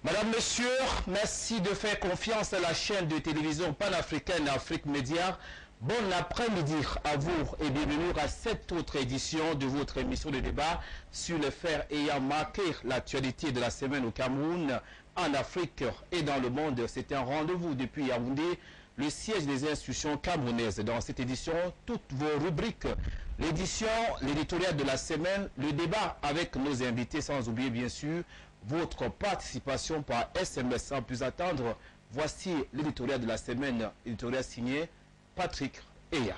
Madame, Monsieur, merci de faire confiance à la chaîne de télévision panafricaine Afrique Média. Bon après-midi à vous et bienvenue à cette autre édition de votre émission de débat sur les faits ayant marqué l'actualité de la semaine au Cameroun, en Afrique et dans le monde. C'est un rendez-vous depuis Yaoundé, le siège des institutions camerounaises. Dans cette édition, toutes vos rubriques, l'édition, l'éditorial de la semaine, le débat avec nos invités, sans oublier bien sûr votre participation par SMS. Sans plus attendre, voici l'éditorial de la semaine, éditorial signé Patrick Eya.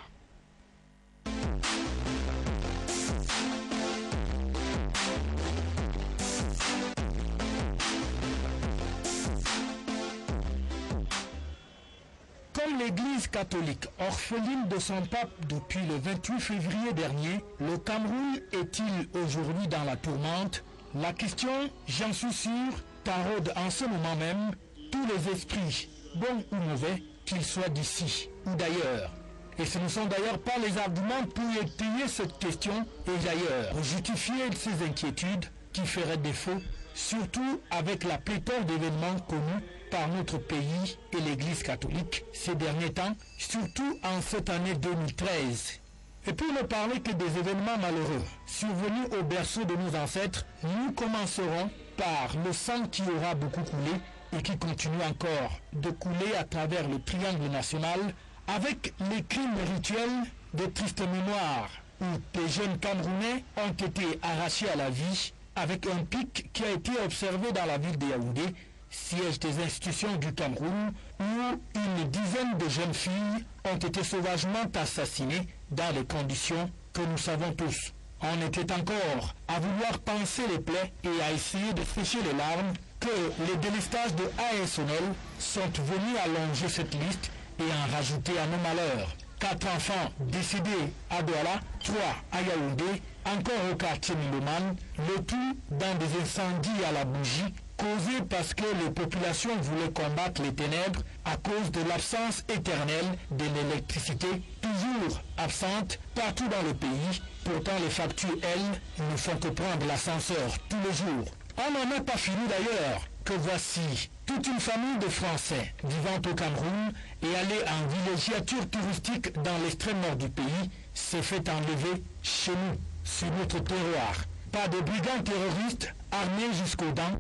Comme l'Église catholique, orpheline de son pape depuis le 28 février dernier, le Cameroun est-il aujourd'hui dans la tourmente? La question, j'en suis sûr, taraude en ce moment même tous les esprits, bons ou mauvais, qu'ils soient d'ici ou d'ailleurs. Et ce ne sont d'ailleurs pas les arguments pour étayer cette question et d'ailleurs pour justifier ces inquiétudes qui feraient défaut, surtout avec la pléthore d'événements connus par notre pays et l'Église catholique ces derniers temps, surtout en cette année 2013. Et pour ne parler que des événements malheureux survenus au berceau de nos ancêtres, nous commencerons par le sang qui aura beaucoup coulé et qui continue encore de couler à travers le triangle national avec les crimes rituels de triste mémoire où des jeunes Camerounais ont été arrachés à la vie avec un pic qui a été observé dans la ville de Yaoundé, siège des institutions du Cameroun, où une dizaine de jeunes filles ont été sauvagement assassinées dans les conditions que nous savons tous. On était encore à vouloir panser les plaies et à essayer de sécher les larmes que les délestages de ASONEL sont venus allonger cette liste et en rajouter à nos malheurs. 4 enfants décédés à Douala, 3 à Yaoundé, encore au quartier Miloman, le tout dans des incendies à la bougie causés parce que les populations voulaient combattre les ténèbres à cause de l'absence éternelle de l'électricité, toujours absente partout dans le pays. Pourtant les factures, elles, ne font que prendre l'ascenseur tous les jours. On n'en a pas fini d'ailleurs que voici toute une famille de Français vivant au Cameroun et allée en villégiature touristique dans l'extrême nord du pays s'est fait enlever chez nous, sur notre terroir, par des brigands terroristes armés jusqu'aux dents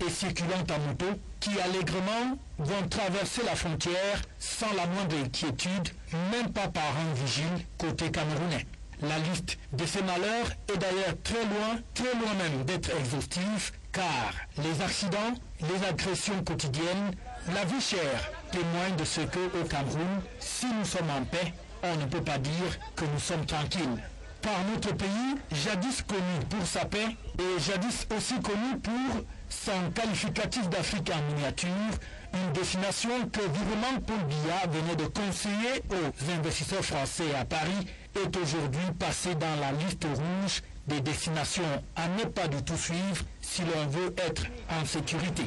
et circulant en moto qui allègrement vont traverser la frontière sans la moindre inquiétude, même pas par un vigile côté camerounais. La liste de ces malheurs est d'ailleurs très loin même d'être exhaustive, car les accidents, les agressions quotidiennes, la vie chère témoignent de ce que, au Cameroun, si nous sommes en paix, on ne peut pas dire que nous sommes tranquilles. Par notre pays, jadis connu pour sa paix et jadis aussi connu pour son qualificatif d'Afrique en miniature, une destination que vivement Paul Biya venait de conseiller aux investisseurs français à Paris est aujourd'hui passée dans la liste rouge des destinations à ne pas du tout suivre si l'on veut être en sécurité.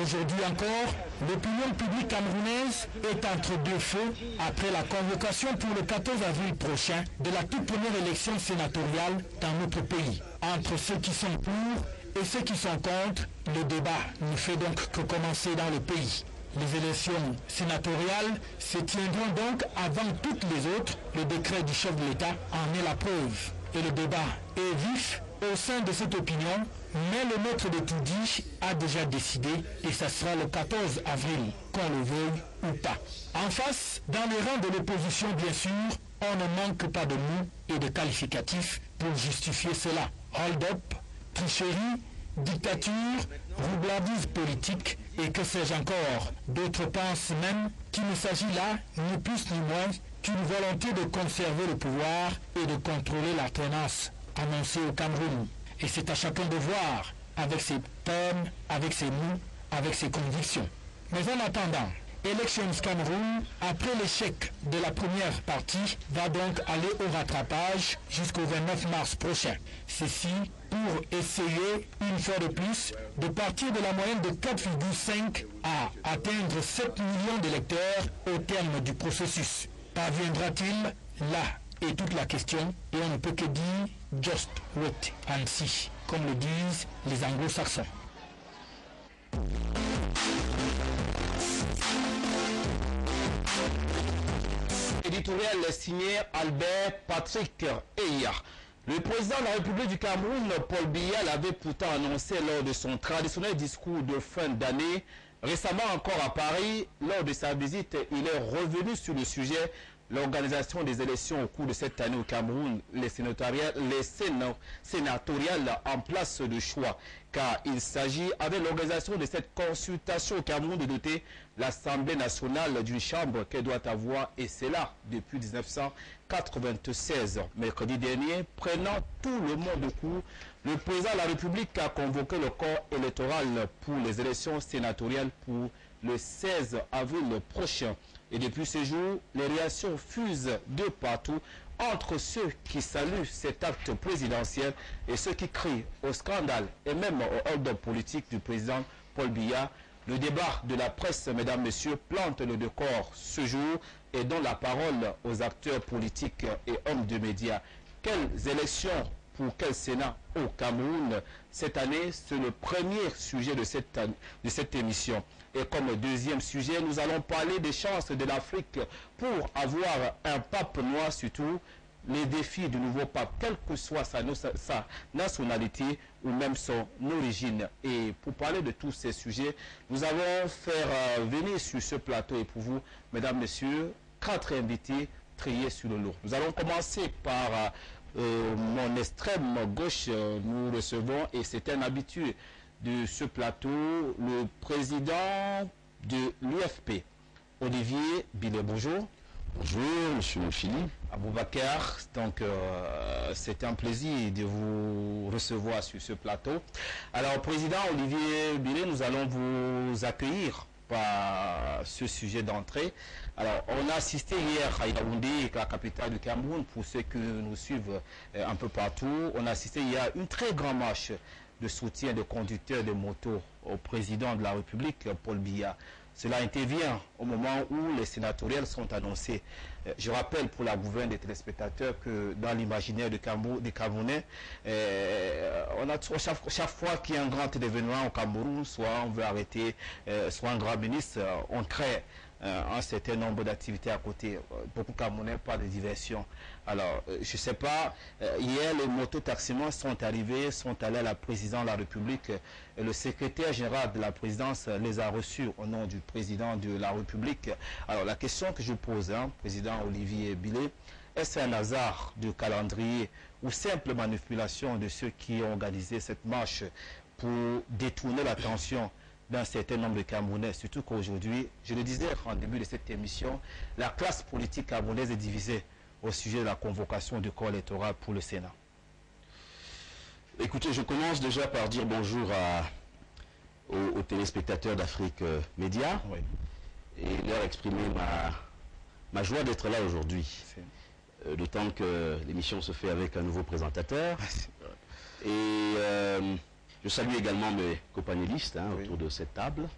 Aujourd'hui encore, l'opinion publique camerounaise est entre deux feux après la convocation pour le 14 avril prochain de la toute première élection sénatoriale dans notre pays. Entre ceux qui sont pour et ceux qui sont contre, le débat ne fait donc que commencer dans le pays. Les élections sénatoriales se tiendront donc avant toutes les autres. Le décret du chef de l'État en est la preuve. Et le débat est vif au sein de cette opinion, mais le maître de tout dit a déjà décidé et ça sera le 14 avril, qu'on le veuille ou pas. En face, dans les rangs de l'opposition bien sûr, on ne manque pas de mots et de qualificatifs pour justifier cela. Hold-up, tricherie, dictature, roublardise politique et que sais-je encore. D'autres pensent même qu'il ne s'agit là ni plus ni moins qu'une volonté de conserver le pouvoir et de contrôler la tenace annoncée au Cameroun. Et c'est à chacun de voir avec ses peines, avec ses mots, avec ses convictions. Mais en attendant, Elections Cameroun, après l'échec de la première partie, va donc aller au rattrapage jusqu'au 29 mars prochain. Ceci pour essayer, une fois de plus, de partir de la moyenne de 4,5 à atteindre 7 millions d'électeurs au terme du processus. Parviendra-t-il? Là est toute la question, et on ne peut que dire « just wait and see », comme le disent les anglo-saxons. éditorial signé Albert Patrick Eya. Le président de la République du Cameroun, Paul Biya, l'avait pourtant annoncé lors de son traditionnel discours de fin d'année. Récemment encore à Paris, lors de sa visite, il est revenu sur le sujet. L'organisation des élections au cours de cette année au Cameroun, les sénatoriales en place de choix, car il s'agit, avec l'organisation de cette consultation au Cameroun, de doter l'Assemblée nationale d'une chambre qu'elle doit avoir, et c'est là depuis 1996. Mercredi dernier, prenant tout le monde au court, le président de la République a convoqué le corps électoral pour les élections sénatoriales pour le 16 avril prochain. Et depuis ce jour, les réactions fusent de partout entre ceux qui saluent cet acte présidentiel et ceux qui crient au scandale et même au hold-up politique du président Paul Biya. Le débat de la presse, mesdames, messieurs, plante le décor ce jour et donne la parole aux acteurs politiques et hommes de médias. Quelles élections pour quel Sénat au Cameroun cette année? C'est le premier sujet de cette émission. Et comme deuxième sujet, nous allons parler des chances de l'Afrique pour avoir un pape noir, surtout les défis du nouveau pape, quelle que soit sa nationalité ou même son origine. Et pour parler de tous ces sujets, nous allons faire venir sur ce plateau, et pour vous, mesdames, messieurs, 4 invités triés sur le lot. Nous allons commencer par mon extrême gauche. Nous recevons, et c'est un habitué de ce plateau, le président de l'UFP, Olivier Bilé. Bonjour. Bonjour, monsieur Philippe. Aboubakar, donc c'est un plaisir de vous recevoir sur ce plateau. Alors, président Olivier Bilé, nous allons vous accueillir par ce sujet d'entrée. Alors, on a assisté hier à Yaoundé, la capitale du Cameroun, pour ceux qui nous suivent un peu partout. On a assisté hier à une très grande marche de soutien des conducteurs de motos au président de la République, Paul Biya. Cela intervient au moment où les sénatoriales sont annoncées. Je rappelle pour la gouverne des téléspectateurs que dans l'imaginaire des Camerounais, on a chaque fois qu'il y a un grand événement au Cameroun, soit on veut arrêter, soit un grand ministre, on crée un certain nombre d'activités à côté. Beaucoup de Camerounais parlent de diversion. Alors, je ne sais pas, hier les mototaximans sont arrivés, sont allés à la présidence de la République. Et le secrétaire général de la présidence les a reçus au nom du président de la République. Alors, la question que je pose, président Olivier Bilé, est-ce un hasard de calendrier ou simple manipulation de ceux qui ont organisé cette marche pour détourner l'attention d'un certain nombre de Camerounais, surtout qu'aujourd'hui, je le disais en début de cette émission, la classe politique camerounaise est divisée au sujet de la convocation du corps électoral pour le Sénat. Écoutez, je commence déjà par dire bonjour aux téléspectateurs d'Afrique Média, oui, et leur exprimer ma joie d'être là aujourd'hui. D'autant que l'émission se fait avec un nouveau présentateur. Et je salue également mes copanélistes oui, autour de cette table.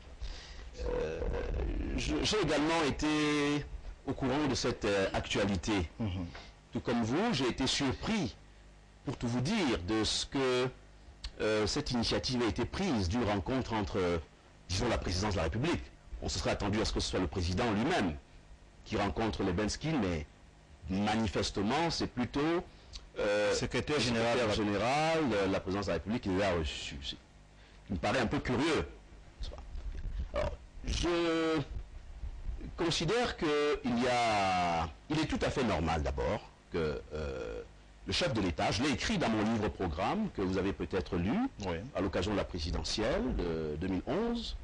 J'ai également été au courant de cette actualité. Tout comme vous, j'ai été surpris, pour tout vous dire, de ce que cette initiative a été prise d'une rencontre entre, disons, la présidence de la République. On se serait attendu à ce que ce soit le président lui-même qui rencontre les Benskil, mais manifestement, c'est plutôt secrétaire général, la présidence de la République qui l'a reçu. Il me paraît un peu curieux. Alors, je considère qu'il est tout à fait normal d'abord que le chef de l'État, je l'ai écrit dans mon livre programme que vous avez peut-être lu oui, à l'occasion de la présidentielle de 2011,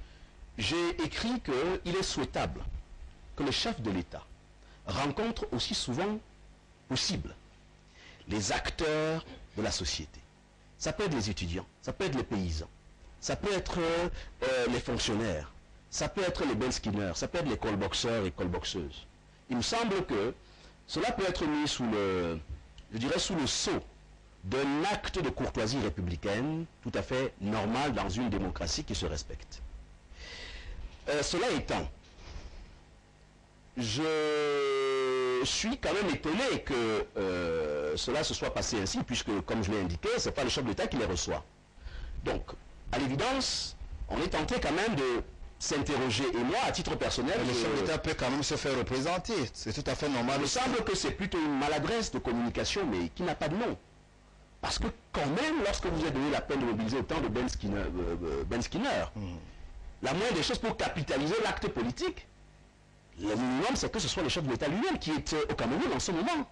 j'ai écrit qu'il est souhaitable que le chef de l'État rencontre aussi souvent possible les acteurs de la société. Ça peut être les étudiants, ça peut être les paysans, ça peut être les fonctionnaires, ça peut être les benskinners, ça peut être les callboxeurs et callboxeuses. Il me semble que cela peut être mis sous le, je dirais, sous le sceau d'un acte de courtoisie républicaine tout à fait normal dans une démocratie qui se respecte. Cela étant, je suis quand même étonné que cela se soit passé ainsi, puisque, comme je l'ai indiqué, ce n'est pas le chef de l'État qui les reçoit. Donc, à l'évidence, on est tenté quand même s'interroger. Et moi, à titre personnel, le chef d'État peut quand même se faire représenter. C'est tout à fait normal. Il me semble que c'est plutôt une maladresse de communication, mais qui n'a pas de nom. Parce que quand même, lorsque vous avez donné la peine de mobiliser autant de Ben Skinner, la moindre des choses pour capitaliser l'acte politique, le minimum, c'est que ce soit le chef de l'État lui-même qui est au Cameroun en ce moment.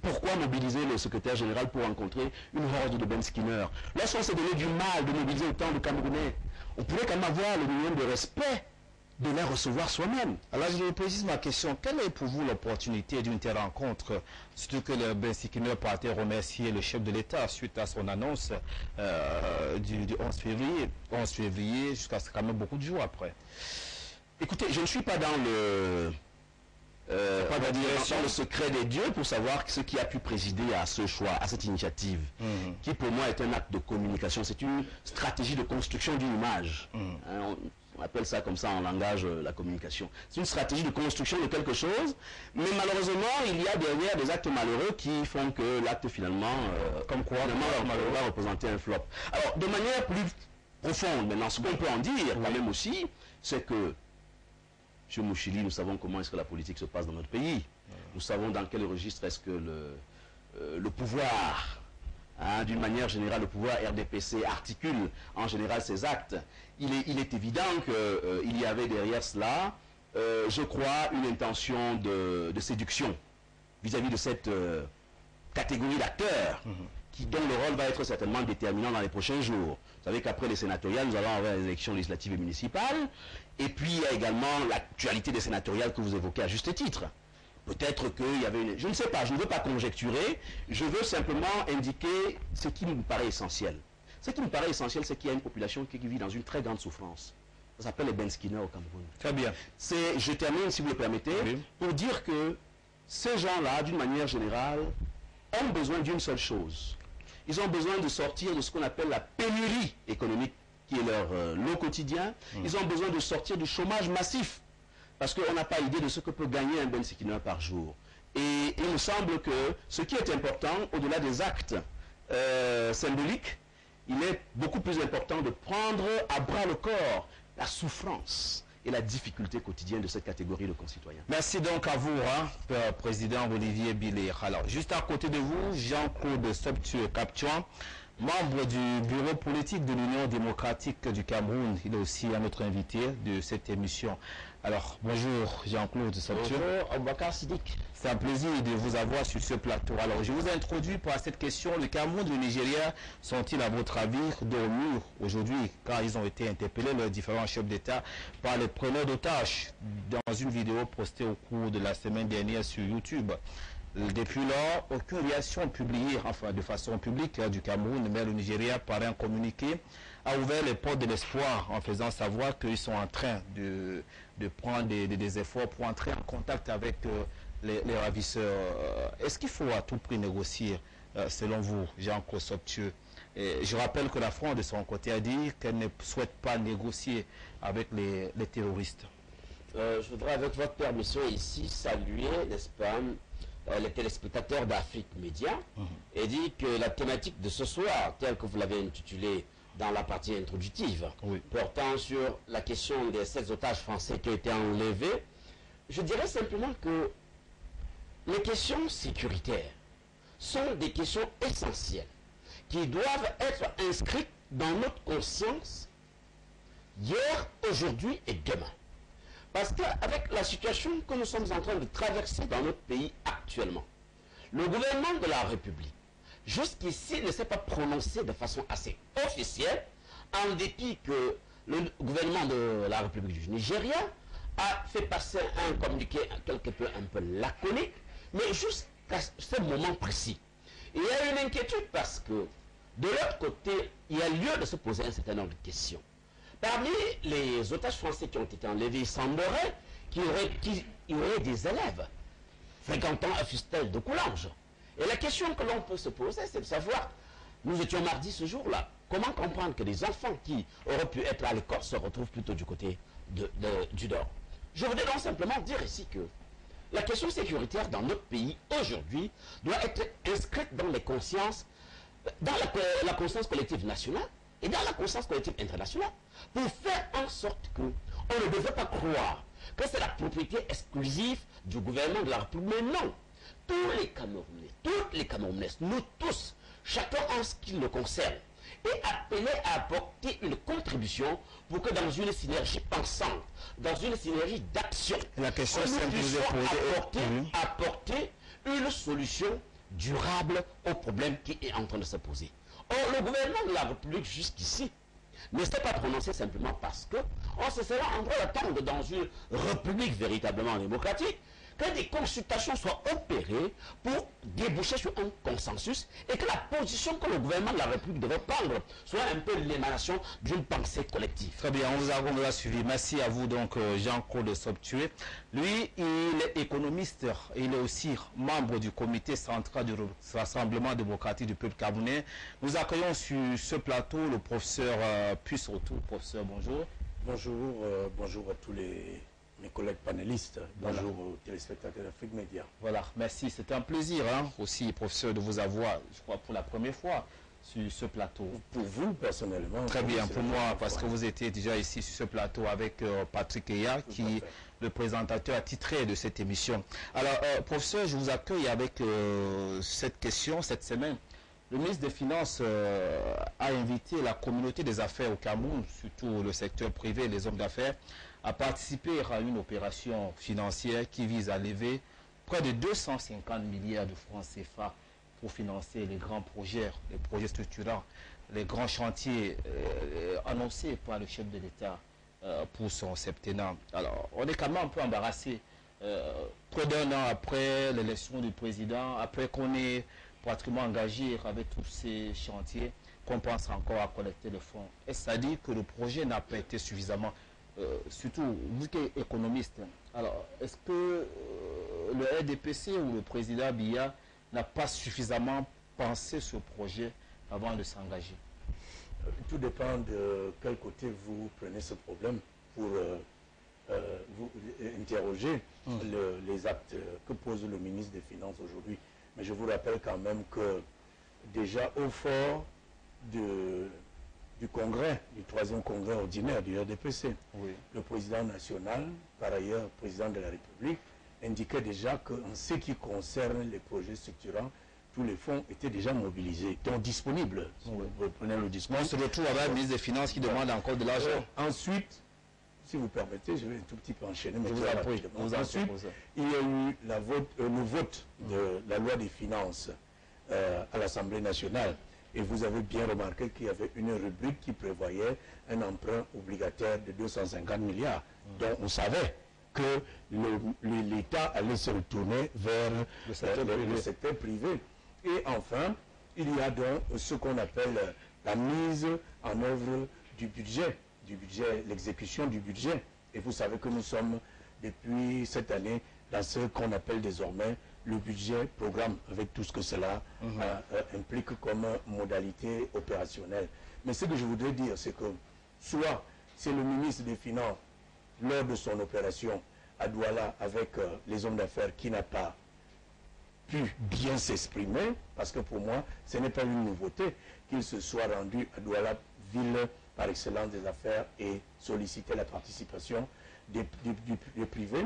Pourquoi mobiliser le secrétaire général pour rencontrer une horde de Ben Skinner? Lorsqu'on s'est donné du mal de mobiliser autant de Camerounais, on pourrait quand même avoir le minimum de respect de les recevoir soi-même. Alors je précise ma question. Quelle est pour vous l'opportunité d'une telle rencontre? Surtout que le Ben Skinner partait remercier le chef de l'État suite à son annonce du 11 février. 11 février jusqu'à quand même beaucoup de jours après. Écoutez, je ne suis pas dans le... dans le secret des dieux pour savoir ce qui a pu présider à ce choix, à cette initiative, qui pour moi est un acte de communication, c'est une stratégie de construction d'une image. On appelle ça comme ça en langage la communication. C'est une stratégie de construction de quelque chose, mais malheureusement il y a derrière des actes malheureux qui font que l'acte finalement, comme quoi, va représenter un flop. Alors de manière plus profonde, maintenant ce qu'on peut en dire quand même aussi, c'est que M. Mouchili, nous savons comment est-ce que la politique se passe dans notre pays. Nous savons dans quel registre est-ce que le pouvoir, d'une manière générale, le pouvoir RDPC articule en général ses actes. Il est évident qu'il y avait derrière cela, je crois, une intention de séduction vis-à-vis de cette catégorie d'acteurs dont le rôle va être certainement déterminant dans les prochains jours. Vous savez qu'après les sénatoriales, nous allons avoir les élections législatives et municipales. Et puis, il y a également l'actualité des sénatoriales que vous évoquez à juste titre. Peut-être qu'il y avait une... Je ne sais pas, je ne veux pas conjecturer. Je veux simplement indiquer ce qui me paraît essentiel. Ce qui me paraît essentiel, c'est qu'il y a une population qui vit dans une très grande souffrance. Ça s'appelle les Ben Skinner au Cameroun. Très bien. Je termine, si vous le permettez, pour dire que ces gens-là, d'une manière générale, ont besoin d'une seule chose. Ils ont besoin de sortir de ce qu'on appelle la pénurie économique qui est leur lot quotidien. Ils ont besoin de sortir du chômage massif. Parce qu'on n'a pas idée de ce que peut gagner un Ben Skinner par jour. Et il me semble que ce qui est important, au-delà des actes symboliques, il est beaucoup plus important de prendre à bras le corps la souffrance et la difficulté quotidienne de cette catégorie de concitoyens. Merci donc à vous, Président Olivier Bilé. Alors, juste à côté de vous, Jean-Claude Sobtué-Kaptuan, membre du bureau politique de l'Union démocratique du Cameroun. Il est aussi notre invité de cette émission. Alors, bonjour Jean-Claude Sobtué. Bonjour Aboubakar Siddiq. C'est un plaisir de vous avoir sur ce plateau. Alors, je vous introduis pour cette question. Le Cameroun et le Nigeria sont-ils, à votre avis, dos au mur aujourd'hui, quand ils ont été interpellés, leurs différents chefs d'État, par les preneurs d'otages, dans une vidéo postée au cours de la semaine dernière sur YouTube? Depuis lors, aucune réaction publiée, enfin de façon publique, du Cameroun, mais le Nigeria, par un communiqué, a ouvert les portes de l'espoir en faisant savoir qu'ils sont en train de prendre des efforts pour entrer en contact avec les ravisseurs. Est-ce qu'il faut à tout prix négocier, selon vous, Jean-Claude Sobtué? Je rappelle que la France, de son côté, a dit qu'elle ne souhaite pas négocier avec les terroristes. Je voudrais, avec votre permission, ici saluer, n'est-ce pas, les téléspectateurs d'Afrique Média et dire que la thématique de ce soir, telle que vous l'avez intitulée dans la partie introductive, portant sur la question des 7 otages français qui ont été enlevés, je dirais simplement que les questions sécuritaires sont des questions essentielles qui doivent être inscrites dans notre conscience hier, aujourd'hui et demain. Parce qu'avec la situation que nous sommes en train de traverser dans notre pays actuellement, le gouvernement de la République, jusqu'ici, ne s'est pas prononcé de façon assez officielle, en dépit que le gouvernement de la République du Nigeria a fait passer un communiqué quelque peu un peu laconique, mais jusqu'à ce moment précis. Il y a une inquiétude parce que, de l'autre côté, il y a lieu de se poser un certain nombre de questions. Parmi les otages français qui ont été enlevés, il semblerait qu'il y aurait des élèves fréquentant un fustel de Coulanges. Et la question que l'on peut se poser, c'est de savoir, nous étions mardi ce jour-là, comment comprendre que des enfants qui auraient pu être à l'école se retrouvent plutôt du côté du Nord. Je voudrais donc simplement dire ici que la question sécuritaire dans notre pays, aujourd'hui, doit être inscrite dans les consciences, dans la conscience collective nationale, et dans la conscience collective internationale, pour faire en sorte que On ne devrait pas croire que c'est la propriété exclusive du gouvernement de la République. Mais non, tous les Camerounais, toutes les Camerounaises, nous tous, chacun en ce qui le concerne, est appelé à apporter une contribution pour que dans une synergie pensante, dans une synergie d'action, La question nous simple que vous puissions avez posée apporter une solution durable au problème qui est en train de se poser. Or, le gouvernement de la République jusqu'ici ne s'est pas prononcé simplement parce que on se sera en train d'attendre dans une république véritablement démocratique que des consultations soient opérées pour déboucher sur un consensus et que la position que le gouvernement de la République devrait prendre soit un peu l'émanation d'une pensée collective. Très bien, on vous a suivi. Merci à vous, donc, Jean-Claude Sobtué. Lui, il est économiste. Il est aussi membre du comité central du Rassemblement démocratique du peuple camerounais. Nous accueillons sur ce plateau le professeur Puce-Retour. Professeur, bonjour. Bonjour, bonjour à tous mes collègues panélistes. Bonjour aux téléspectateurs d'Afrique Média. Voilà, merci. C'était un plaisir aussi, professeur, de vous avoir, je crois, pour la première fois sur ce plateau. Pour vous, personnellement. Très bien, pour moi, parce que vous étiez déjà ici sur ce plateau avec Patrick Eya, qui est le présentateur attitré de cette émission. Alors, professeur, je vous accueille avec cette question cette semaine. Le ministre des Finances a invité la communauté des affaires au Cameroun, surtout le secteur privé et les hommes d'affaires, à participer à une opération financière qui vise à lever près de 250 milliards de francs CFA pour financer les grands projets, les projets structurants, les grands chantiers annoncés par le chef de l'État pour son septennat. Alors, on est quand même un peu embarrassé. Près d'un an après l'élection du président, après qu'on ait pratiquement engagé avec tous ces chantiers, qu'on pense encore à collecter le fonds. Est-ce à dire que le projet n'a pas été suffisamment, surtout vous qui êtes économiste, alors est-ce que le RDPC ou le président Biya n'a pas suffisamment pensé ce projet avant de s'engager? Tout dépend de quel côté vous prenez ce problème pour vous interroger les actes que pose le ministre des Finances aujourd'hui. Mais je vous rappelle quand même que déjà au fort du congrès, du 3e congrès ordinaire du RDPC, le président national, par ailleurs président de la République, indiquait déjà qu'en ce qui concerne les projets structurants, tous les fonds étaient déjà mobilisés, donc disponibles. Si vous prenez le discours. On se retrouve avec le ministre des Finances qui demande encore de l'argent. Ensuite, si vous permettez, je vais un tout petit peu enchaîner. Je vous en prie. Ensuite, il y a eu le vote de la loi des finances à l'Assemblée nationale. Et vous avez bien remarqué qu'il y avait une rubrique qui prévoyait un emprunt obligataire de 250 milliards. Donc on savait que l'État allait se retourner vers le secteur privé. Et enfin, il y a donc ce qu'on appelle la mise en œuvre du budget, l'exécution du budget. Et vous savez que nous sommes depuis cette année dans ce qu'on appelle désormais le budget programme, avec tout ce que cela implique comme modalité opérationnelle. Mais ce que je voudrais dire, c'est que soit c'est le ministre des Finances, lors de son opération à Douala avec les hommes d'affaires, qui n'a pas pu bien s'exprimer, parce que pour moi, ce n'est pas une nouveauté qu'il se soit rendu à Douala, ville par excellence des affaires, et solliciter la participation des privés,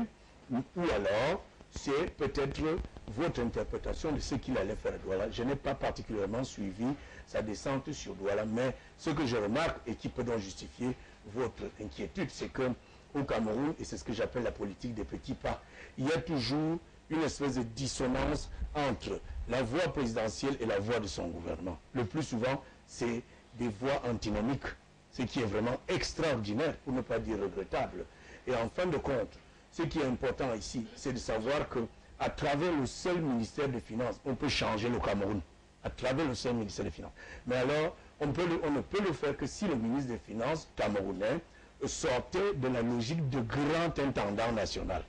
ou alors c'est peut-être votre interprétation de ce qu'il allait faire à Douala. Je n'ai pas particulièrement suivi sa descente sur Douala, mais ce que je remarque et qui peut donc justifier votre inquiétude, c'est que au Cameroun, et c'est ce que j'appelle la politique des petits pas, il y a toujours une espèce de dissonance entre la voix présidentielle et la voix de son gouvernement. Le plus souvent, c'est des voix antinomiques, ce qui est vraiment extraordinaire, pour ne pas dire regrettable. Et en fin de compte, ce qui est important ici, c'est de savoir qu'à travers le seul ministère des Finances, on peut changer le Cameroun. À travers le seul ministère des Finances. Mais alors, on ne peut le faire que si le ministre des Finances camerounais sortait de la logique de grand intendant national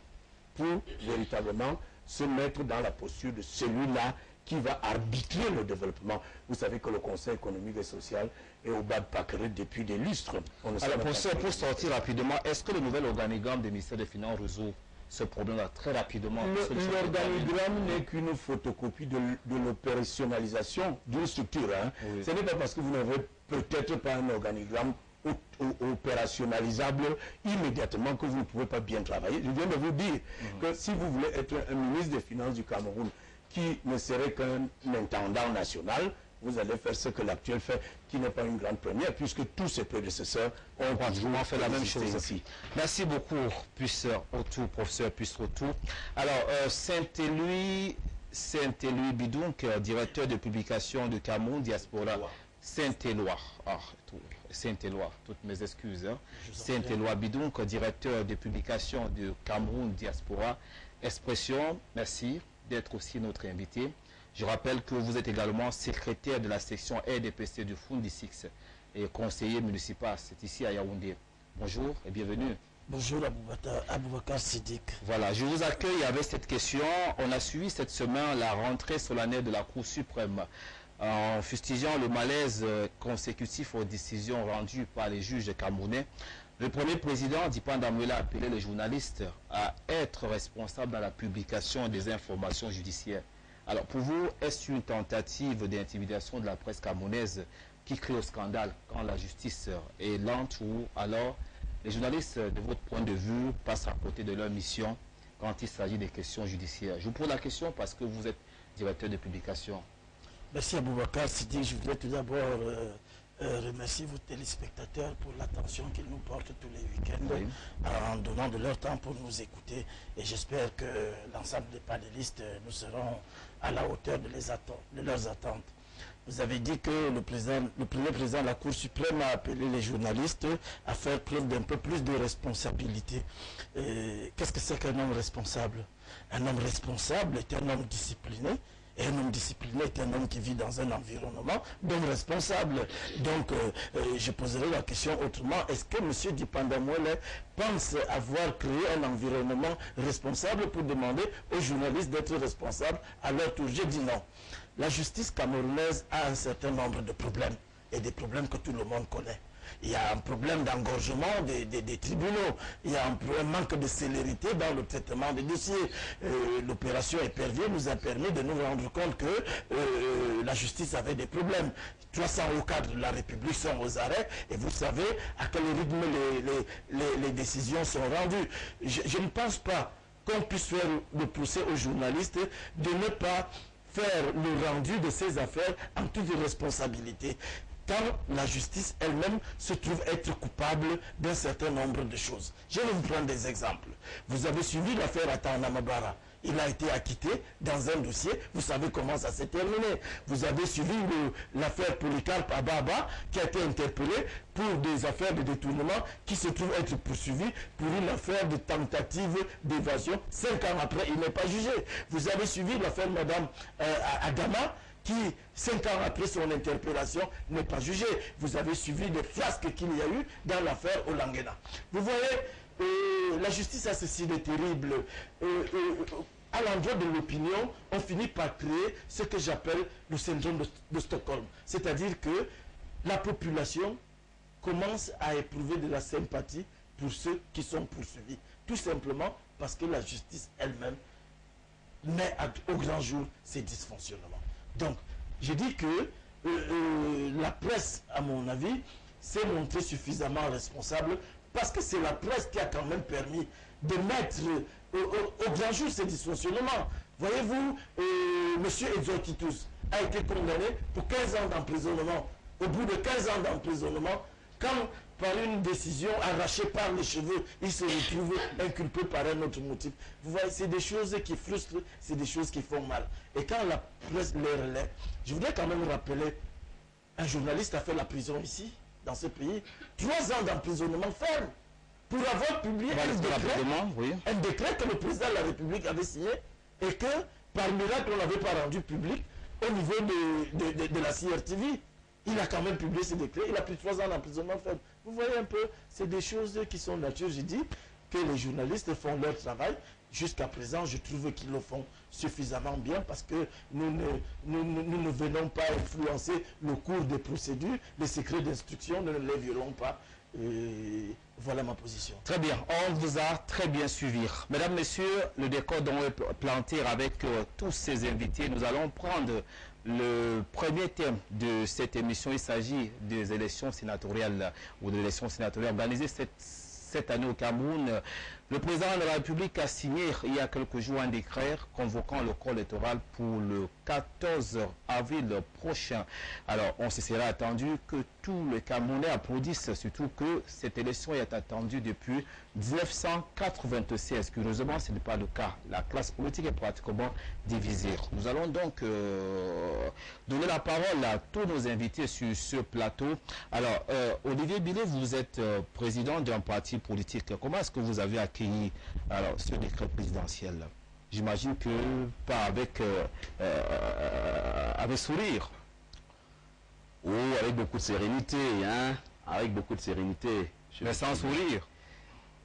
pour véritablement se mettre dans la posture de celui-là qui va arbitrer le développement. Vous savez que le Conseil économique et social est au bas de Pâquerette depuis des lustres. Alors, professeur, pour sortir rapidement, est-ce que le nouvel organigramme des ministères des Finances résout ce problème-là très rapidement? L'organigramme n'est qu'une photocopie de l'opérationnalisation d'une structure. Ce n'est pas parce que vous n'avez peut-être pas un organigramme opérationnalisable immédiatement que vous ne pouvez pas bien travailler. Je viens de vous dire que si vous voulez être un ministre des Finances du Cameroun qui ne serait qu'un intendant national, vous allez faire ce que l'actuel fait, qui n'est pas une grande première, puisque tous ses prédécesseurs ont pratiquement fait la même chose ici. Merci beaucoup, professeur Puisse-Retour. Alors, Saint-Éloi Bidonk, directeur de publication de Cameroun Diaspora. Saint-Éloi. Saint-Éloi, toutes mes excuses. Hein. Saint-Éloi Bidonk, directeur de publication de Cameroun Diaspora. Expression, merci d'être aussi notre invité. Je rappelle que vous êtes également secrétaire de la section RDPC du Fundisix et conseiller municipal. C'est ici à Yaoundé. Bonjour et bienvenue. Bonjour Aboubakar Siddiq. Voilà, je vous accueille avec cette question. On a suivi cette semaine la rentrée solennelle de la Cour suprême en fustigeant le malaise consécutif aux décisions rendues par les juges camerounais. Le premier président, Dipan Damouela, a appelé les journalistes à être responsables dans la publication des informations judiciaires. Alors pour vous, est-ce une tentative d'intimidation de la presse camerounaise qui crée au scandale quand la justice est lente, ou alors les journalistes, de votre point de vue, passent à côté de leur mission quand il s'agit des questions judiciaires? Je vous pose la question parce que vous êtes directeur de publication. Merci Aboubakar Siddiq. Je voudrais tout d'abord remercier vos téléspectateurs pour l'attention qu'ils nous portent tous les week-ends, en donnant de leur temps pour nous écouter. Et j'espère que l'ensemble des panélistes nous seront à la hauteur de leurs attentes. Vous avez dit que le premier président de la Cour suprême a appelé les journalistes à faire preuve d'un peu plus de responsabilité. Qu'est-ce que c'est qu'un homme responsable? Un homme responsable est un homme discipliné. Et un homme discipliné est un homme qui vit dans un environnement d'homme responsable. Donc, je poserai la question autrement. Est-ce que M. Dipan Damouela pense avoir créé un environnement responsable pour demander aux journalistes d'être responsables à leur tour? J'ai dit non. La justice camerounaise a un certain nombre de problèmes, et des problèmes que tout le monde connaît. Il y a un problème d'engorgement des tribunaux. Il y a un manque de célérité dans le traitement des dossiers. L'opération Épervier nous a permis de nous rendre compte que la justice avait des problèmes. 300 hauts cadres de la République sont aux arrêts et vous savez à quel rythme les décisions sont rendues. Je ne pense pas qu'on puisse faire le procès aux journalistes de ne pas faire le rendu de ces affaires en toute responsabilité, quand la justice elle-même se trouve être coupable d'un certain nombre de choses. Je vais vous prendre des exemples. Vous avez suivi l'affaire Atana Mabara. Il a été acquitté dans un dossier. Vous savez comment ça s'est terminé. Vous avez suivi l'affaire Polycarpe Ababa, qui a été interpellé pour des affaires de détournement qui se trouvent être poursuivies pour une affaire de tentative d'évasion. 5 ans après, il n'est pas jugé. Vous avez suivi l'affaire Madame Adama, qui, 5 ans après son interpellation, n'est pas jugé. Vous avez suivi des flasques qu'il y a eu dans l'affaire Olangena. Vous voyez, la justice a ceci de terrible. À l'endroit de l'opinion, on finit par créer ce que j'appelle le syndrome de Stockholm. C'est-à-dire que la population commence à éprouver de la sympathie pour ceux qui sont poursuivis. Tout simplement parce que la justice elle-même met au grand jour ces dysfonctionnements. Donc, je dis que la presse, à mon avis, s'est montrée suffisamment responsable parce que c'est la presse qui a quand même permis de mettre au grand jour ces dysfonctionnements. Voyez-vous, M. Exotitus a été condamné pour 15 ans d'emprisonnement. Au bout de 15 ans d'emprisonnement, quand par une décision arrachée par les cheveux, il se retrouve inculpé par un autre motif. Vous voyez, c'est des choses qui frustrent, c'est des choses qui font mal. Et quand la presse les relaie, je voudrais quand même rappeler, un journaliste a fait la prison ici, dans ce pays, 3 ans d'emprisonnement ferme, pour avoir publié un décret que le président de la République avait signé, et que, par miracle, on n'avait pas rendu public au niveau de la CRTV. Il a quand même publié ce décret, il a pris 3 ans d'emprisonnement ferme. Vous voyez un peu, c'est des choses qui sont nature. J'ai dit que les journalistes font leur travail. Jusqu'à présent, je trouve qu'ils le font suffisamment bien parce que nous ne venons pas influencer le cours des procédures, les secrets d'instruction, nous ne les violons pas. Voilà ma position. Très bien, on vous a très bien suivi. Mesdames, Messieurs, le décor dont on est planté avec tous ces invités, nous allons prendre le premier thème de cette émission. Il s'agit des élections sénatoriales ou de l'élection sénatoriale organisée cette année au Cameroun. Le président de la République a signé il y a quelques jours un décret convoquant le corps électoral pour le 14 avril prochain. Alors, on se serait attendu que tous les Camerounais applaudissent, surtout que cette élection est attendue depuis 1996. Curieusement, ce n'est pas le cas. La classe politique est pratiquement divisée. Nous allons donc donner la parole à tous nos invités sur ce plateau. Alors, Olivier Billet, vous êtes président d'un parti politique. Comment est-ce que vous avez accueilli ce décret présidentiel? J'imagine que pas avec sourire. Oh, avec beaucoup de sérénité, hein. Avec beaucoup de sérénité. Mais sans sourire.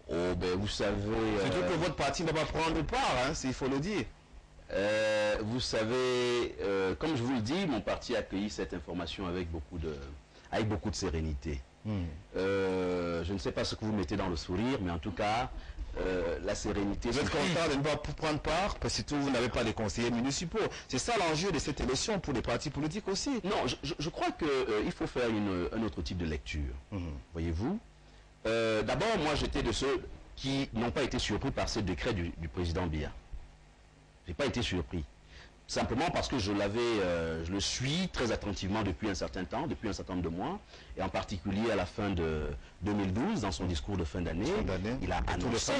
Oh, ben vous savez... Surtout que votre parti ne va pas prendre part, hein, il faut le dire. Vous savez, comme je vous le dis, mon parti a accueilli cette information avec beaucoup de sérénité. Je ne sais pas ce que vous mettez dans le sourire, mais en tout cas, la sérénité... Vous êtes content de ne pas prendre part, parce que surtout vous n'avez pas de conseillers municipaux. C'est ça l'enjeu de cette élection pour les partis politiques aussi. Non, je crois qu'il faut faire un autre type de lecture. Voyez-vous, d'abord, moi j'étais de ceux qui n'ont pas été surpris par ce décret du président Biya. Je n'ai pas été surpris. Simplement parce que je le suis très attentivement depuis un certain temps, depuis un certain nombre de mois, et en particulier à la fin de 2012, dans son discours de fin d'année, il a annoncé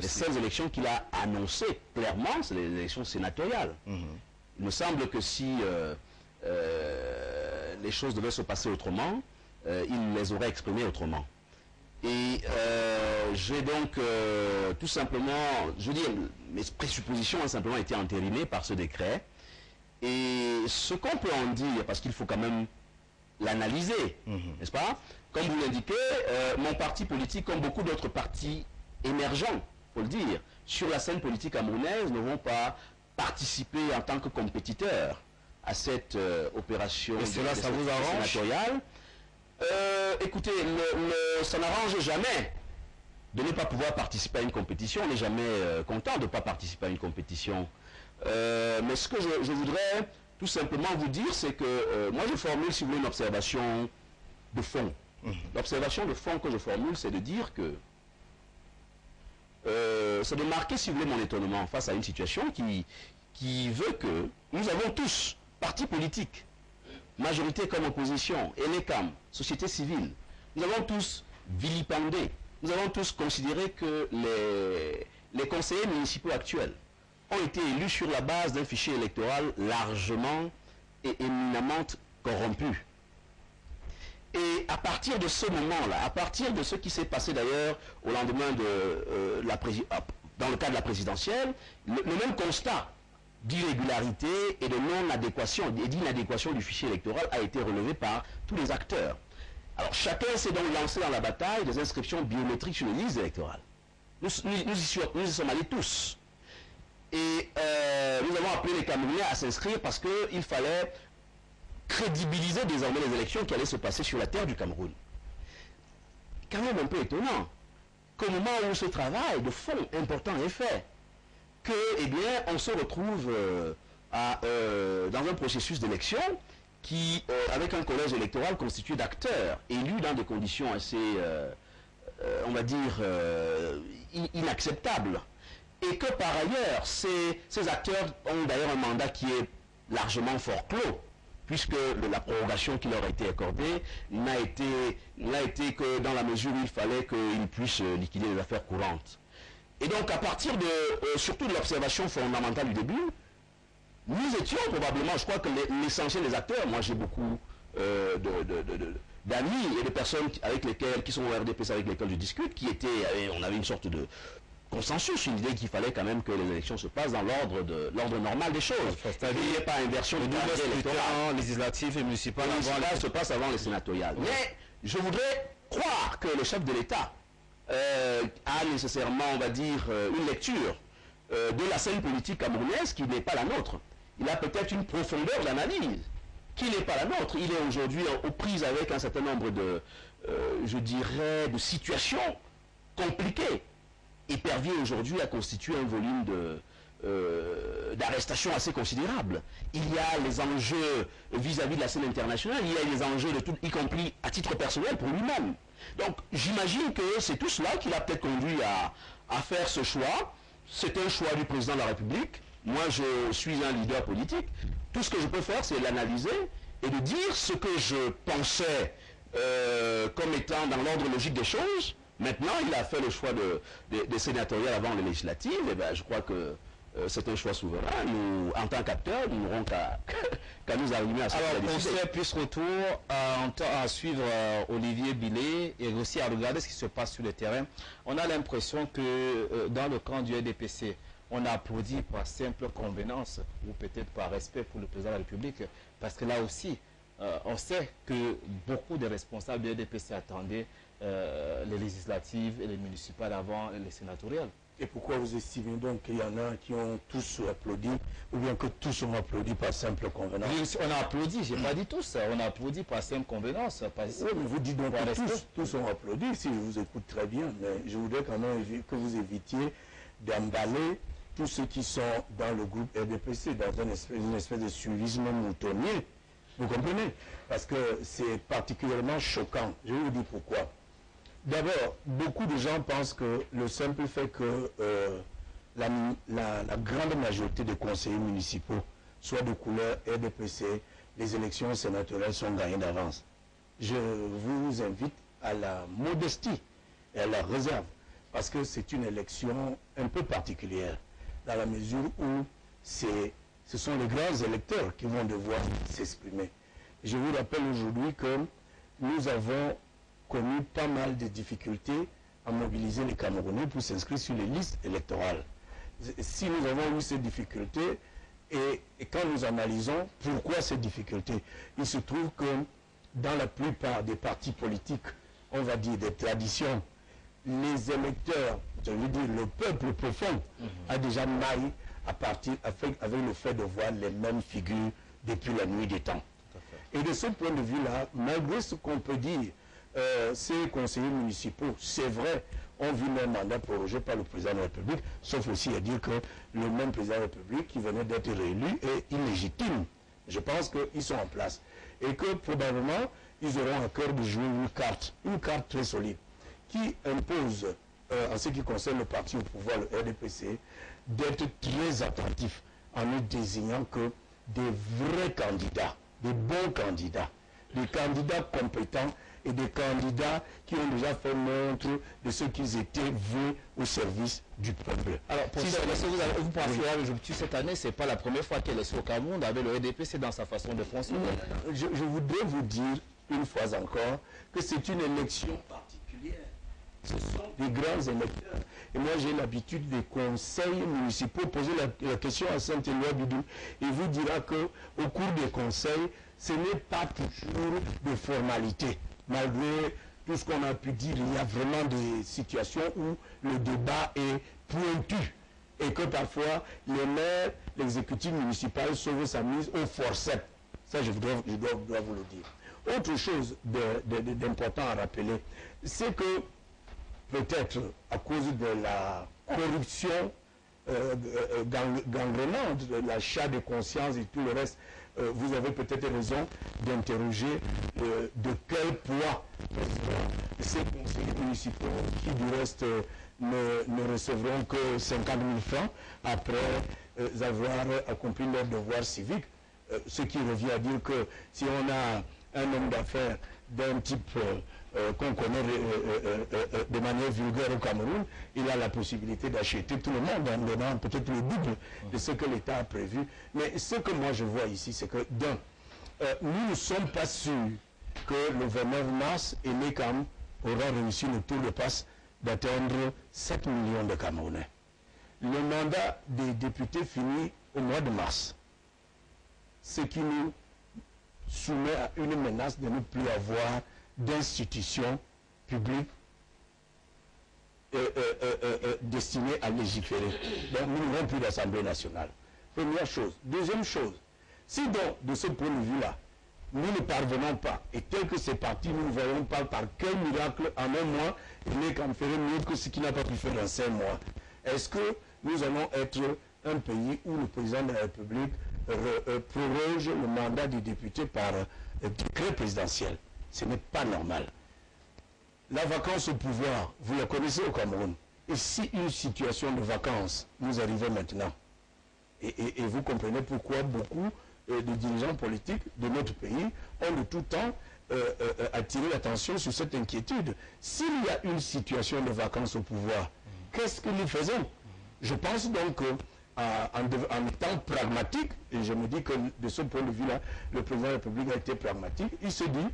les seules élections qu'il a annoncées clairement, c'est les élections sénatoriales. Il me semble que si les choses devaient se passer autrement, il les aurait exprimées autrement. Et j'ai donc tout simplement, je veux dire, mes présuppositions ont simplement été entérinées par ce décret. Et ce qu'on peut en dire, parce qu'il faut quand même l'analyser, n'est-ce pas? Comme vous l'indiquez, mon parti politique, comme beaucoup d'autres partis émergents, il faut le dire, sur la scène politique camerounaise, ne vont pas participer en tant que compétiteurs à cette opération sénatoriale. Écoutez, ça n'arrange jamais de ne pas pouvoir participer à une compétition. On n'est jamais content de ne pas participer à une compétition. Mais ce que je voudrais tout simplement vous dire, c'est que moi je formule, si vous voulez, une observation de fond. L'observation de fond que je formule, c'est de dire que c'est de marquer, si vous voulez, mon étonnement face à une situation qui veut que nous avons tous, partis politiques, majorité comme opposition, ENECAM, société civile, nous avons tous vilipendé, nous avons tous considéré que les conseillers municipaux actuels ont été élus sur la base d'un fichier électoral largement et éminemment corrompu. Et à partir de ce moment-là, à partir de ce qui s'est passé d'ailleurs au lendemain de dans le cadre de la présidentielle, le même constat d'irrégularité et de non-adéquation et d'inadéquation du fichier électoral a été relevé par tous les acteurs. Alors chacun s'est donc lancé dans la bataille des inscriptions biométriques sur les listes électorales. Nous y sommes allés tous. Et nous avons appelé les Camerounais à s'inscrire parce qu'il fallait crédibiliser désormais les élections qui allaient se passer sur la terre du Cameroun. Quand même un peu étonnant qu'au moment où ce travail de fond important est fait, que, eh bien, on se retrouve dans un processus d'élection qui, avec un collège électoral constitué d'acteurs élus dans des conditions assez, on va dire, inacceptables. Et que par ailleurs, ces acteurs ont d'ailleurs un mandat qui est largement forclos, puisque la prorogation qui leur a été accordée n'a été que dans la mesure où il fallait qu'ils puissent liquider les affaires courantes. Et donc, à partir surtout de l'observation fondamentale du début, nous étions probablement, je crois que l'essentiel des acteurs, moi j'ai beaucoup d'amis et de personnes qui sont au RDPC avec lesquels je discute, on avait une sorte de consensus, une idée qu'il fallait quand même que les élections se passent dans l'ordre normal des choses. C'est-à-dire qu'il n'y ait pas inversion du cadre électoral législatif et municipal se passe avant les sénatoriales. Mais je voudrais croire que le chef de l'État a nécessairement, on va dire, une lecture de la scène politique camerounaise qui n'est pas la nôtre. Il a peut-être une profondeur d'analyse qui n'est pas la nôtre. Il est aujourd'hui aux prises avec un certain nombre je dirais, de situations compliquées, et parvient aujourd'hui à constituer un volume d'arrestations assez considérable. Il y a les enjeux vis-à-vis de la scène internationale, il y a les enjeux de tout, y compris à titre personnel pour lui-même. Donc j'imagine que c'est tout cela qui l'a peut-être conduit à faire ce choix. C'est un choix du président de la République. Moi, je suis un leader politique. Tout ce que je peux faire, c'est l'analyser et de dire ce que je pensais comme étant dans l'ordre logique des choses. Maintenant, il a fait le choix des sénatoriales avant les législatives. Et ben, je crois que c'est un choix souverain. Nous, en tant qu'acteurs, nous n'aurons qu'à nous arriver à ce Alors, qu'on a pour décidé. faire plus retour, à suivre Olivier Billet et aussi à regarder ce qui se passe sur le terrain, on a l'impression que dans le camp du RDPC, on applaudit par simple convenance ou peut-être par respect pour le président de la République, parce que là aussi, on sait que beaucoup de responsables du RDPC attendaient les législatives et les municipales avant les sénatoriales. Et pourquoi vous estimez donc qu'il y en a qui ont tous applaudi, ou bien que tous ont applaudi par simple convenance? On a applaudi, je n'ai pas dit tous, on a applaudi par simple convenance. Oui, mais vous dites donc Par que respect. tous ont applaudi, si je vous écoute très bien, mais je voudrais quand même que vous évitiez d'emballer tous ceux qui sont dans le groupe RDPC, dans une espèce de suivisme moutonnier. Vous comprenez? Parce que c'est particulièrement choquant. Je vais vous dire pourquoi. D'abord, beaucoup de gens pensent que le simple fait que la grande majorité des conseillers municipaux soient de couleur RDPC, les élections sénatoriales sont gagnées d'avance. Je vous invite à la modestie et à la réserve, parce que c'est une élection un peu particulière, dans la mesure où ce sont les grands électeurs qui vont devoir s'exprimer. Je vous rappelle aujourd'hui que nous avons connu pas mal de difficultés à mobiliser les Camerounais pour s'inscrire sur les listes électorales. Si nous avons eu ces difficultés, et quand nous analysons pourquoi ces difficultés, il se trouve que dans la plupart des partis politiques, on va dire des traditions, les électeurs, je veux dire le peuple profond, a déjà maillé avec le fait de voir les mêmes figures depuis la nuit des temps. Et de ce point de vue-là, malgré ce qu'on peut dire, ces conseillers municipaux, c'est vrai, ont vu leur mandat prorogé par le président de la République, sauf aussi à dire que le même président de la République qui venait d'être réélu est illégitime. Je pense qu'ils sont en place. Et que probablement, ils auront à cœur de jouer une carte très solide, qui impose, en ce qui concerne le parti au pouvoir, le RDPC, d'être très attentif en ne désignant que des vrais candidats, des bons candidats, des candidats compétents et des candidats qui ont déjà fait montre de ce qu'ils étaient voués au service du peuple. Alors, pour ça, vous pensez à l'objectif cette année, ce n'est pas la première fois qu'elle est au Cameroun avec le RDPC dans sa façon de fonctionner. Je voudrais vous dire une fois encore que c'est une élection particulière. Ce sont des grands électeurs. Et moi, j'ai l'habitude des conseils municipaux poser la question à Saint-Éloi Bidou. Il vous dira qu'au cours des conseils, ce n'est pas toujours de formalité. Malgré tout ce qu'on a pu dire, il y a vraiment des situations où le débat est pointu. Et que parfois, les maires, l'exécutif municipal sauve sa mise au forceps. Ça, je dois vous le dire. Autre chose d'important à rappeler, c'est que peut-être à cause de la corruption gangrenante, de l'achat de conscience et tout le reste, vous avez peut-être raison d'interroger de quel poids ces conseillers municipaux qui du reste ne recevront que 50 000 francs après avoir accompli leur devoir civique, ce qui revient à dire que si on a un homme d'affaires d'un type qu'on connaît de manière vulgaire au Cameroun, il a la possibilité d'acheter tout le monde en donnant peut-être le double de ce que l'État a prévu. Mais ce que moi je vois ici, c'est que nous ne sommes pas sûrs que le 29 mars, Enekam aura réussi le tour de passe d'atteindre 7 millions de Camerounais. Le mandat des députés finit au mois de mars, ce qui nous soumet à une menace de ne plus avoir d'institutions publiques destinées à légiférer. Donc nous n'aurons plus d'Assemblée nationale. Première chose. Deuxième chose, si donc, de ce point de vue-là, nous ne parvenons pas. Et tel que c'est parti, nous ne voyons pas par quel miracle, en un mois, il n'est qu'à faire mieux que ce qu'il n'a pas pu faire en 5 mois. Est-ce que nous allons être un pays où le président de la République proroge le mandat des députés par décret présidentiel? Ce n'est pas normal. La vacance au pouvoir, vous la connaissez au Cameroun. Et si une situation de vacances nous arrivait maintenant, et vous comprenez pourquoi beaucoup de dirigeants politiques de notre pays ont de tout temps attiré l'attention sur cette inquiétude. S'il y a une situation de vacances au pouvoir, qu'est-ce que nous faisons? Je pense donc en étant pragmatique, et je me dis que de ce point de vue-là, le président de la République a été pragmatique, il se dit,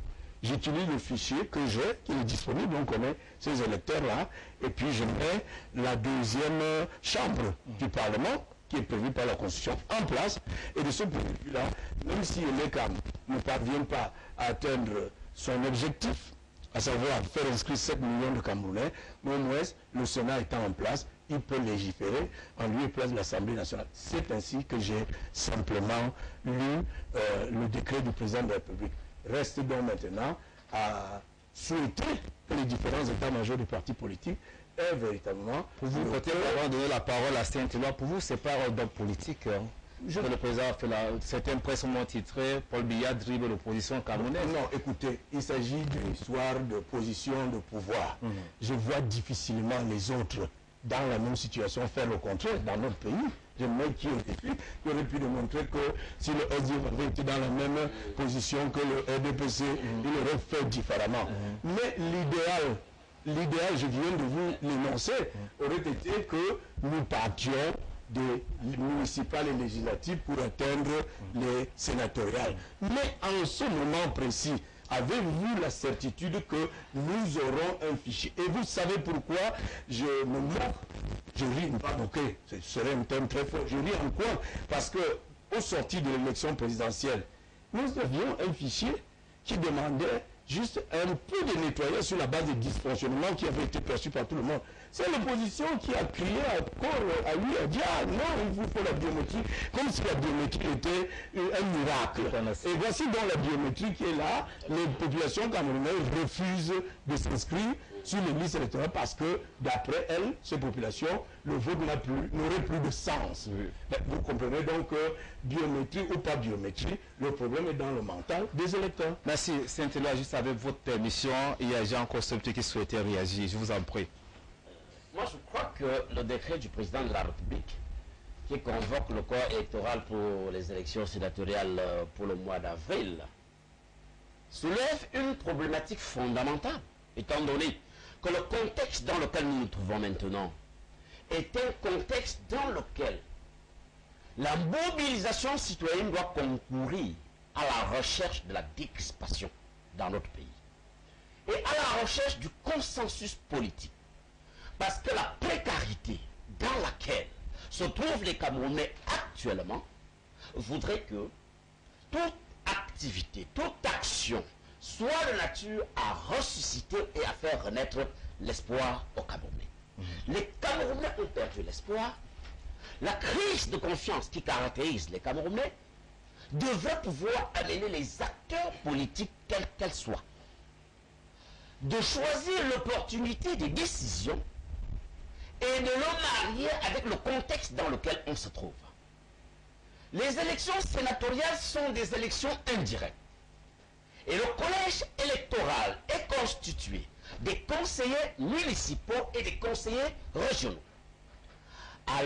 j'utilise le fichier que j'ai, qui est disponible, on connaît ces électeurs-là, et puis je mets la deuxième chambre du Parlement, qui est prévue par la Constitution, en place, et de ce point de vue-là, même si l'ECAM ne parvient pas à atteindre son objectif, à savoir faire inscrire 7 millions de Camerounais, mais au moins, le Sénat étant en place, il peut légiférer en lieu et place de l'Assemblée nationale. C'est ainsi que j'ai simplement lu le décret du président de la République. Reste donc maintenant à souhaiter que les différents états-majors des partis politiques aient véritablement... Pour vous, peut-être avant de donner la parole à Saint-Éloi, pour vous, c'est pas un d'homme politique. Que le président a fait certaines presses ont titré Paul Biya dribble l'opposition camerounaise. Non, écoutez, il s'agit d'une histoire de position de pouvoir. Je vois difficilement les autres dans la même situation faire le contraire dans notre pays. J'aimerais qu'il aurait pu démontrer que si le SDF avait été dans la même position que le RDPC, il aurait fait différemment. Mais l'idéal, je viens de vous l'énoncer, aurait été que nous partions des municipales et législatives pour atteindre les sénatoriales. Mais en ce moment précis, avez-vous la certitude que nous aurons un fichier? Et vous savez pourquoi je me moque? Je ris, pas moquer, ce serait un thème très fort. Je ris en quoi? Parce que au sorti de l'élection présidentielle, nous avions un fichier qui demandait juste un peu de nettoyage sur la base des dysfonctionnements qui avaient été perçus par tout le monde. C'est l'opposition qui a crié encore à lui, a dit ah non, il vous faut la biométrie, comme si la biométrie était un miracle. Et voici donc la biométrie qui est là. Les populations camerounaises refusent de s'inscrire sur les listes électorales parce que, d'après elles, ces populations, le vote n'aurait plus de sens. Mais vous comprenez donc que biométrie ou pas biométrie, le problème est dans le mental des électeurs. Merci. Saint-Éloi, juste avec votre permission, il y a Jean Concepté qui souhaitait réagir. Je vous en prie. Moi, je crois que le décret du président de la République qui convoque le corps électoral pour les élections sénatoriales pour le mois d'avril soulève une problématique fondamentale, étant donné que le contexte dans lequel nous nous trouvons maintenant est un contexte dans lequel la mobilisation citoyenne doit concourir à la recherche de la décrispation dans notre pays et à la recherche du consensus politique. Parce que la précarité dans laquelle se trouvent les Camerounais actuellement voudrait que toute activité, toute action soit de nature à ressusciter et à faire renaître l'espoir aux Camerounais. Les Camerounais ont perdu l'espoir. La crise de confiance qui caractérise les Camerounais devrait pouvoir amener les acteurs politiques, quels qu'elles soient, de choisir l'opportunité des décisions et de le marier avec le contexte dans lequel on se trouve. Les élections sénatoriales sont des élections indirectes. Et le collège électoral est constitué des conseillers municipaux et des conseillers régionaux. À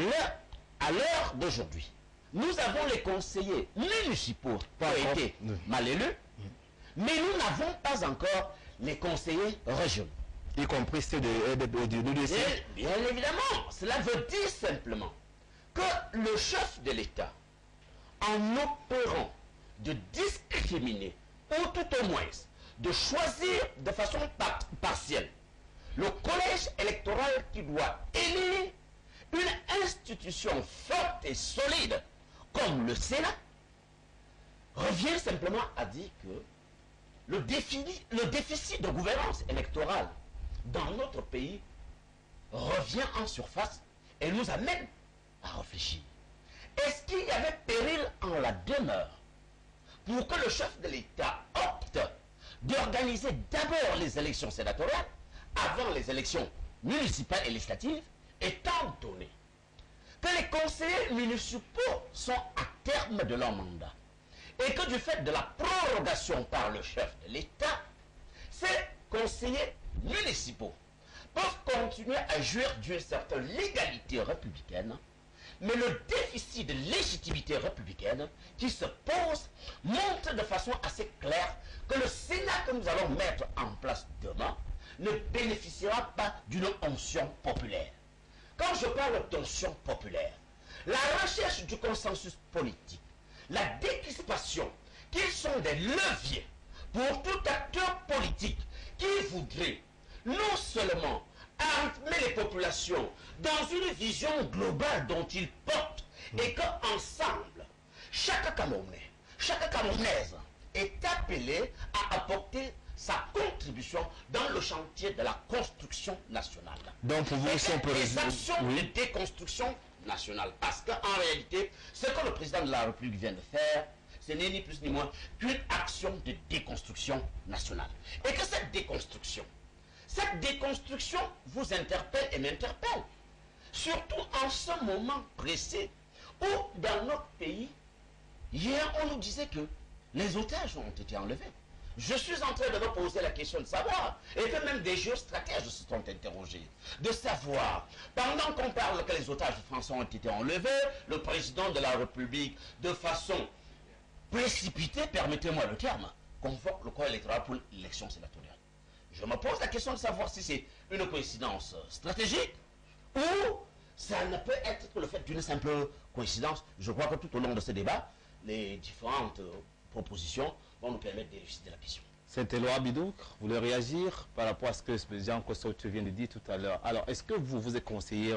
l'heure d'aujourd'hui, nous avons les conseillers municipaux qui ont été mal élus, mais nous n'avons pas encore les conseillers régionaux. Y compris ceux de l'UDC. Bien évidemment, cela veut dire simplement que le chef de l'État, en opérant de discriminer, ou tout au moins de choisir de façon partielle, le collège électoral qui doit élire une institution forte et solide comme le Sénat, revient simplement à dire que le déficit de gouvernance électorale dans notre pays revient en surface et nous amène à réfléchir. Est-ce qu'il y avait péril en la demeure pour que le chef de l'État d'organiser d'abord les élections sénatoriales avant les élections municipales et législatives, étant donné que les conseillers municipaux sont à terme de leur mandat et que du fait de la prorogation par le chef de l'État, ces conseillers municipaux peuvent continuer à jouir d'une certaine légalité républicaine, mais le déficit de légitimité républicaine qui se pose montre de façon assez claire que le Sénat que nous allons mettre en place demain ne bénéficiera pas d'une onction populaire. Quand je parle d'onction populaire, la recherche du consensus politique, la décrispation, qu'ils sont des leviers pour tout acteur politique qui voudrait non seulement armer les populations dans une vision globale dont ils portent et qu'ensemble, chaque Camerounais, chaque Camerounaise est appelé à apporter sa contribution dans le chantier de la construction nationale. Donc pour vous, et si on peut des actions oui. de déconstruction nationale. Parce qu'en réalité, ce que le président de la République vient de faire, ce n'est ni plus ni moins qu'une action de déconstruction nationale. Et que cette déconstruction vous interpelle et m'interpelle. Surtout en ce moment précis où dans notre pays, hier on nous disait que les otages ont été enlevés. Je suis en train de me poser la question de savoir, et que même des géostratèges se sont interrogés, de savoir, pendant qu'on parle que les otages français ont été enlevés, le président de la République, de façon précipitée, permettez-moi le terme, convoque le corps électoral pour l'élection sénatoriale. Je me pose la question de savoir si c'est une coïncidence stratégique ou ça ne peut être que le fait d'une simple coïncidence. Je crois que tout au long de ce débat, les différentes propositions vont nous permettre d'élucider la question. C'était Éloi Bidouk, vous voulez réagir par rapport à ce que Jean Kossocho vient de dire tout à l'heure. Alors, est-ce que vous êtes conseiller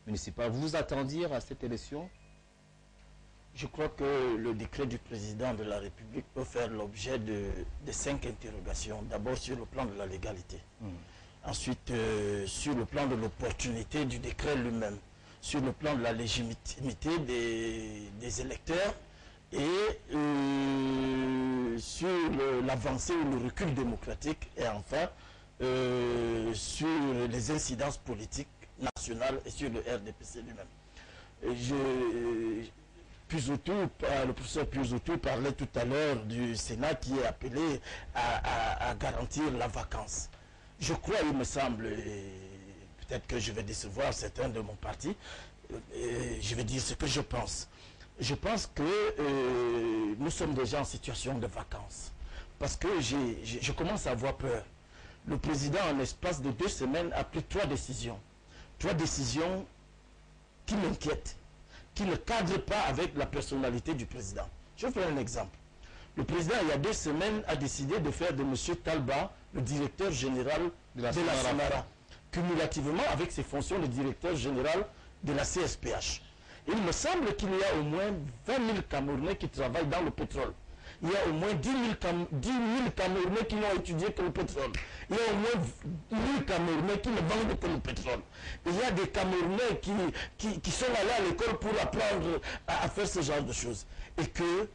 municipal, vous vous attendiez à cette élection? Je crois que le décret du président de la République peut faire l'objet de 5 interrogations. D'abord sur le plan de la légalité. Ensuite, sur le plan de l'opportunité du décret lui-même. Sur le plan de la légitimité des électeurs. Et sur l'avancée ou le recul démocratique. Et enfin, sur les incidences politiques nationales et sur le RDPC lui-même. Le professeur Piuzoutou parlait tout à l'heure du Sénat qui est appelé à garantir la vacance. Je crois, il me semble, peut-être que je vais décevoir certains de mon parti, je vais dire ce que je pense. Je pense que nous sommes déjà en situation de vacances. Parce que je commence à avoir peur. Le président, en l'espace de 2 semaines, a pris 3 décisions. 3 décisions qui m'inquiètent, qui ne cadrent pas avec la personnalité du président. Je vais faire un exemple. Le président, il y a 2 semaines, a décidé de faire de M. Talba le directeur général de la SAMARA, cumulativement avec ses fonctions de directeur général de la CSPH. Il me semble qu'il y a au moins 20 000 Camerounais qui travaillent dans le pétrole. Il y a au moins 10 000 Camerounais qui n'ont étudié que le pétrole. Il y a au moins 1000 Camerounais qui ne vendent que le pétrole. Il y a des Camerounais qui sont allés à l'école pour apprendre à faire ce genre de choses. Et que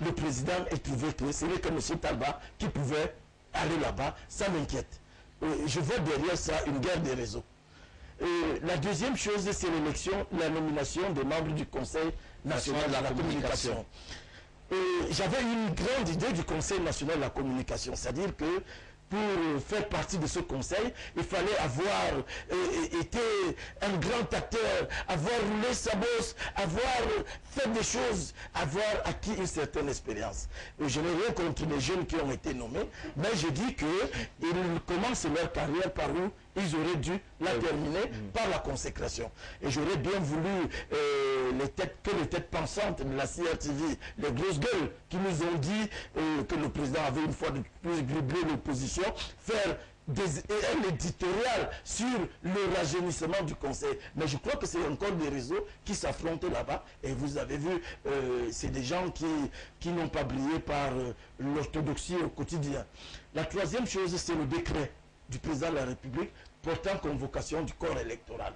le président ait trouvé que ce n'est que M. Talba qui pouvait aller là-bas, ça m'inquiète. Je vois derrière ça une guerre des réseaux. La deuxième chose, c'est la nomination des membres du Conseil national de la communication. J'avais une grande idée du Conseil national de la communication, c'est-à-dire que pour faire partie de ce conseil, il fallait avoir été un grand acteur, avoir roulé sa bosse, avoir fait des choses, avoir acquis une certaine expérience. Je n'ai rien contre les jeunes qui ont été nommés, mais je dis qu'ils commencent leur carrière par où ils auraient dû la terminer par la consécration. Et j'aurais bien voulu que les têtes pensantes de la CRTV, les grosses gueules qui nous ont dit que le président avait une fois de plus dribblé l'opposition, faire un éditorial sur le rajeunissement du conseil. Mais je crois que c'est encore des réseaux qui s'affrontent là-bas. Et vous avez vu, c'est des gens qui n'ont pas brillé par l'orthodoxie au quotidien. La troisième chose, c'est le décret du président de la République portant convocation du corps électoral.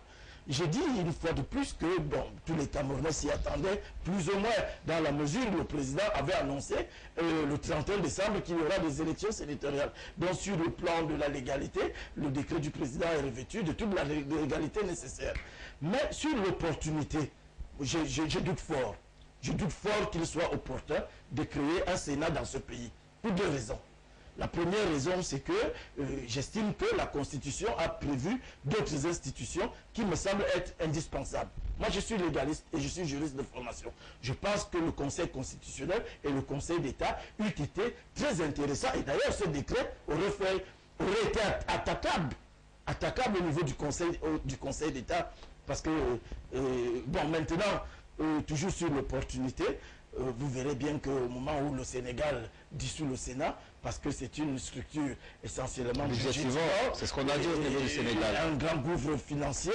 j'ai dit une fois de plus que bon, tous les Camerounais s'y attendaient, plus ou moins, dans la mesure où le président avait annoncé le 31 décembre qu'il y aura des élections sénatoriales. Donc sur le plan de la légalité, le décret du président est revêtu de toute la légalité nécessaire. Mais sur l'opportunité, je doute fort. Je doute fort qu'il soit opportun de créer un Sénat dans ce pays, pour deux raisons. La première raison, c'est que j'estime que la Constitution a prévu d'autres institutions qui me semblent être indispensables. Moi, je suis légaliste et je suis juriste de formation. Je pense que le Conseil constitutionnel et le Conseil d'État eût été très intéressants. Et d'ailleurs, ce décret aurait été attaquable au niveau du Conseil d'État. Parce que, bon, maintenant, toujours sur l'opportunité, vous verrez bien qu'au moment où le Sénégal dissout le Sénat, parce que c'est une structure essentiellement budgétaire, c'est ce qu'on a dit au niveau du Sénégal. Un grand gouffre financier,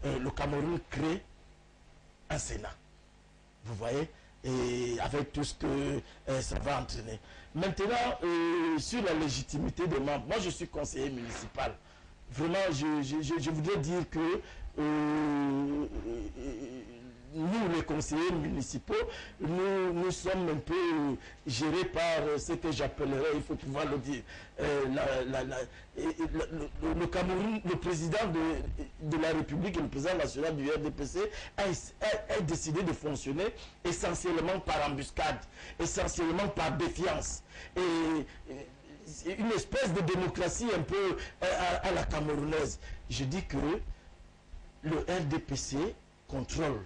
le Cameroun crée un Sénat. Vous voyez, et avec tout ce que ça va entraîner. Maintenant, sur la légitimité des membres, moi je suis conseiller municipal. Vraiment, je voudrais dire que nous, les conseillers municipaux, nous sommes un peu gérés par ce que j'appellerais, il faut pouvoir le dire, le Cameroun, le président de la République et le président national du RDPC a décidé de fonctionner essentiellement par embuscade, essentiellement par défiance. Et une espèce de démocratie un peu à la camerounaise. Je dis que le RDPC contrôle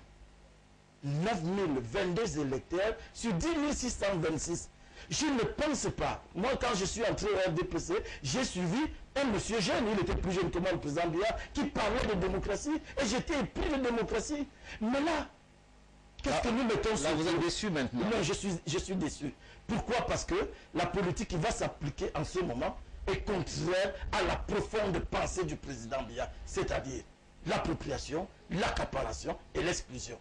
9022 électeurs sur 10 626. Je ne pense pas. Moi, quand je suis entré au RDPC, j'ai suivi un monsieur jeune, il était plus jeune que moi, le président Biya, qui parlait de démocratie, et j'étais épris de démocratie. Mais là, qu'est-ce que nous mettons sur... Là, vous êtes déçu maintenant. Non, je suis déçu. Pourquoi? Parce que la politique qui va s'appliquer en ce moment est contraire à la profonde pensée du président Biya, c'est-à-dire l'appropriation, l'accaparation et l'exclusion.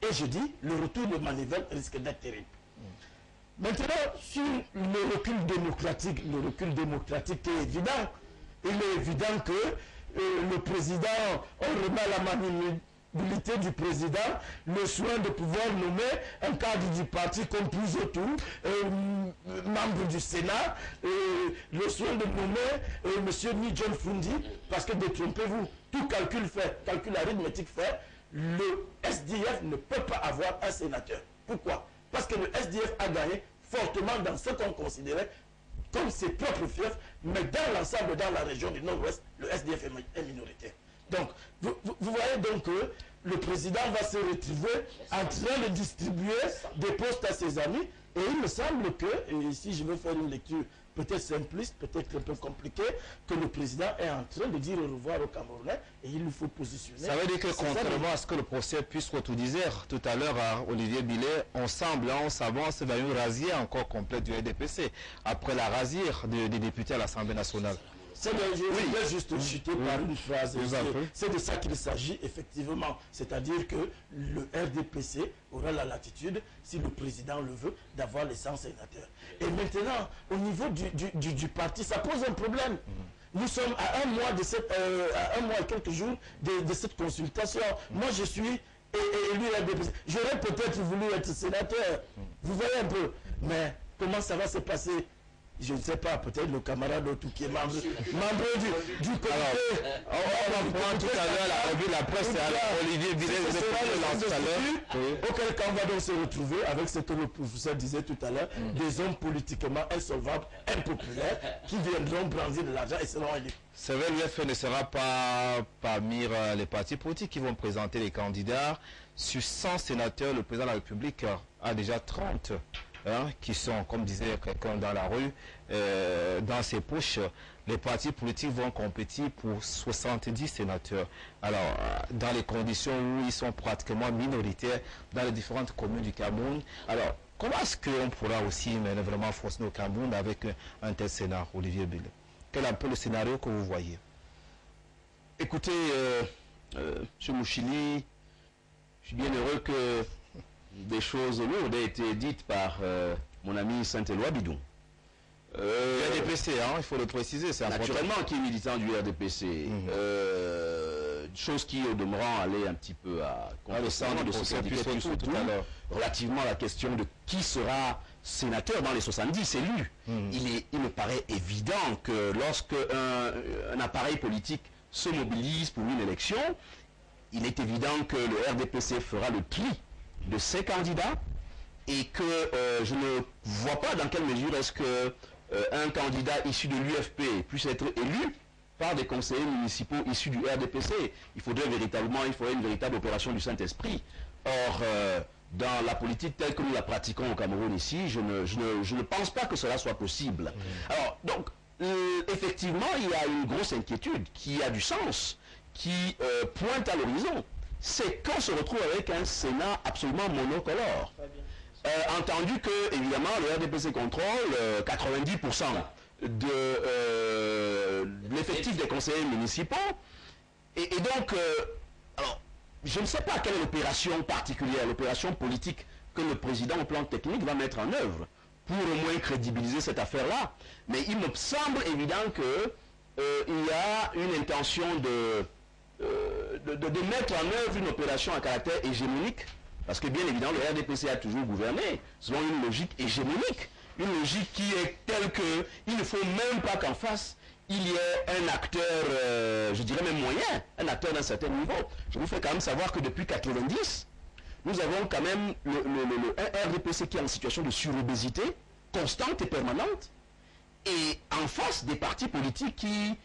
Et je dis, le retour de manivelle risque d'être terrible. Maintenant, sur le recul démocratique est évident. Il est évident que le président, on remet la maniabilité du président, le soin de pouvoir nommer un cadre du parti comme plus autour, membre du Sénat, le soin de nommer M. Ni-John Fundi, parce que détrompez-vous, tout calcul arithmétique fait, le SDF ne peut pas avoir un sénateur. Pourquoi? Parce que le SDF a gagné fortement dans ce qu'on considérait comme ses propres fiefs, mais dans l'ensemble, dans la région du Nord-Ouest, le SDF est minoritaire. Donc, vous voyez donc que le président va se retrouver en train de distribuer des postes à ses amis, et il me semble que, et si je veux faire une lecture peut-être simpliste, peut-être un peu compliquée, que le président est en train de dire au revoir aux Camerounais et il nous faut positionner. Ça veut dire que contrairement à ce que le procès puisse disait tout à l'heure à Olivier Billet, on s'avance vers une rasière encore complète du RDPC, après la rasière des députés à l'Assemblée nationale. Je vais juste chuter par une phrase. C'est de ça qu'il s'agit effectivement. C'est-à-dire que le RDPC aura la latitude, si le président le veut, d'avoir les 100 sénateurs. Et maintenant, au niveau du parti, ça pose un problème. Nous sommes à un mois et quelques jours de cette consultation. Moi, je suis élu RDPC. J'aurais peut-être voulu être sénateur. Vous voyez un peu. Mais comment ça va se passer? Je ne sais pas, peut-être le camarade Otou qui est membre du comité. On va prendre tout à l'heure la presse à Olivier Billet. Auquel cas on va donc se retrouver avec ce que le professeur disait tout à l'heure, des hommes politiquement insolvables, impopulaires, qui viendront brandir de l'argent et seront élus. C'est vrai, l'UFR ne sera pas parmi les partis politiques qui vont présenter les candidats. Sur 100 sénateurs, le président de la République a déjà 30. Qui sont, comme disait quelqu'un dans la rue, dans ses poches. Les partis politiques vont compétir pour 70 sénateurs. Alors, dans les conditions où ils sont pratiquement minoritaires dans les différentes communes du Cameroun. Alors, comment est-ce qu'on pourra aussi vraiment fonctionner au Cameroun avec un tel Sénat, Olivier Billet? Quel est un peu le scénario que vous voyez? Écoutez, M. Mouchili, je suis bien heureux que des choses lourdes aient été dites par mon ami Saint-Éloi Bidon. RDPC, il faut le préciser, c'est naturellement qui est militant du RDPC. chose qui au demeurant allait un petit peu à contre-sens de ce qu'indiquait Pius tout à l'heure, relativement à la question de qui sera sénateur dans les 70 élus. Il me paraît évident que lorsque un appareil politique se mobilise pour une élection, il est évident que le RDPC fera le tri de ses candidats et que je ne vois pas dans quelle mesure est-ce que un candidat issu de l'UFP puisse être élu par des conseillers municipaux issus du RDPC. Il faudrait une véritable opération du Saint-Esprit. Or, dans la politique telle que nous la pratiquons au Cameroun ici, je ne pense pas que cela soit possible. Alors, donc, effectivement, il y a une grosse inquiétude qui a du sens, qui pointe à l'horizon. C'est qu'on se retrouve avec un Sénat absolument monocolore. Entendu que, évidemment, le RDPC contrôle 90% de l'effectif des conseillers municipaux. Et donc, alors, je ne sais pas quelle est l'opération particulière, l'opération politique que le président au plan technique va mettre en œuvre pour au moins crédibiliser cette affaire-là. Mais il me semble évident que il y a une intention de mettre en œuvre une opération à caractère hégémonique, parce que bien évidemment le RDPC a toujours gouverné selon une logique hégémonique, une logique qui est telle que il ne faut même pas qu'en face il y ait un acteur, je dirais même moyen, un acteur d'un certain niveau. Je vous fais quand même savoir que depuis 90, nous avons quand même un RDPC qui est en situation de surobésité constante et permanente, et en face des partis politiques qui,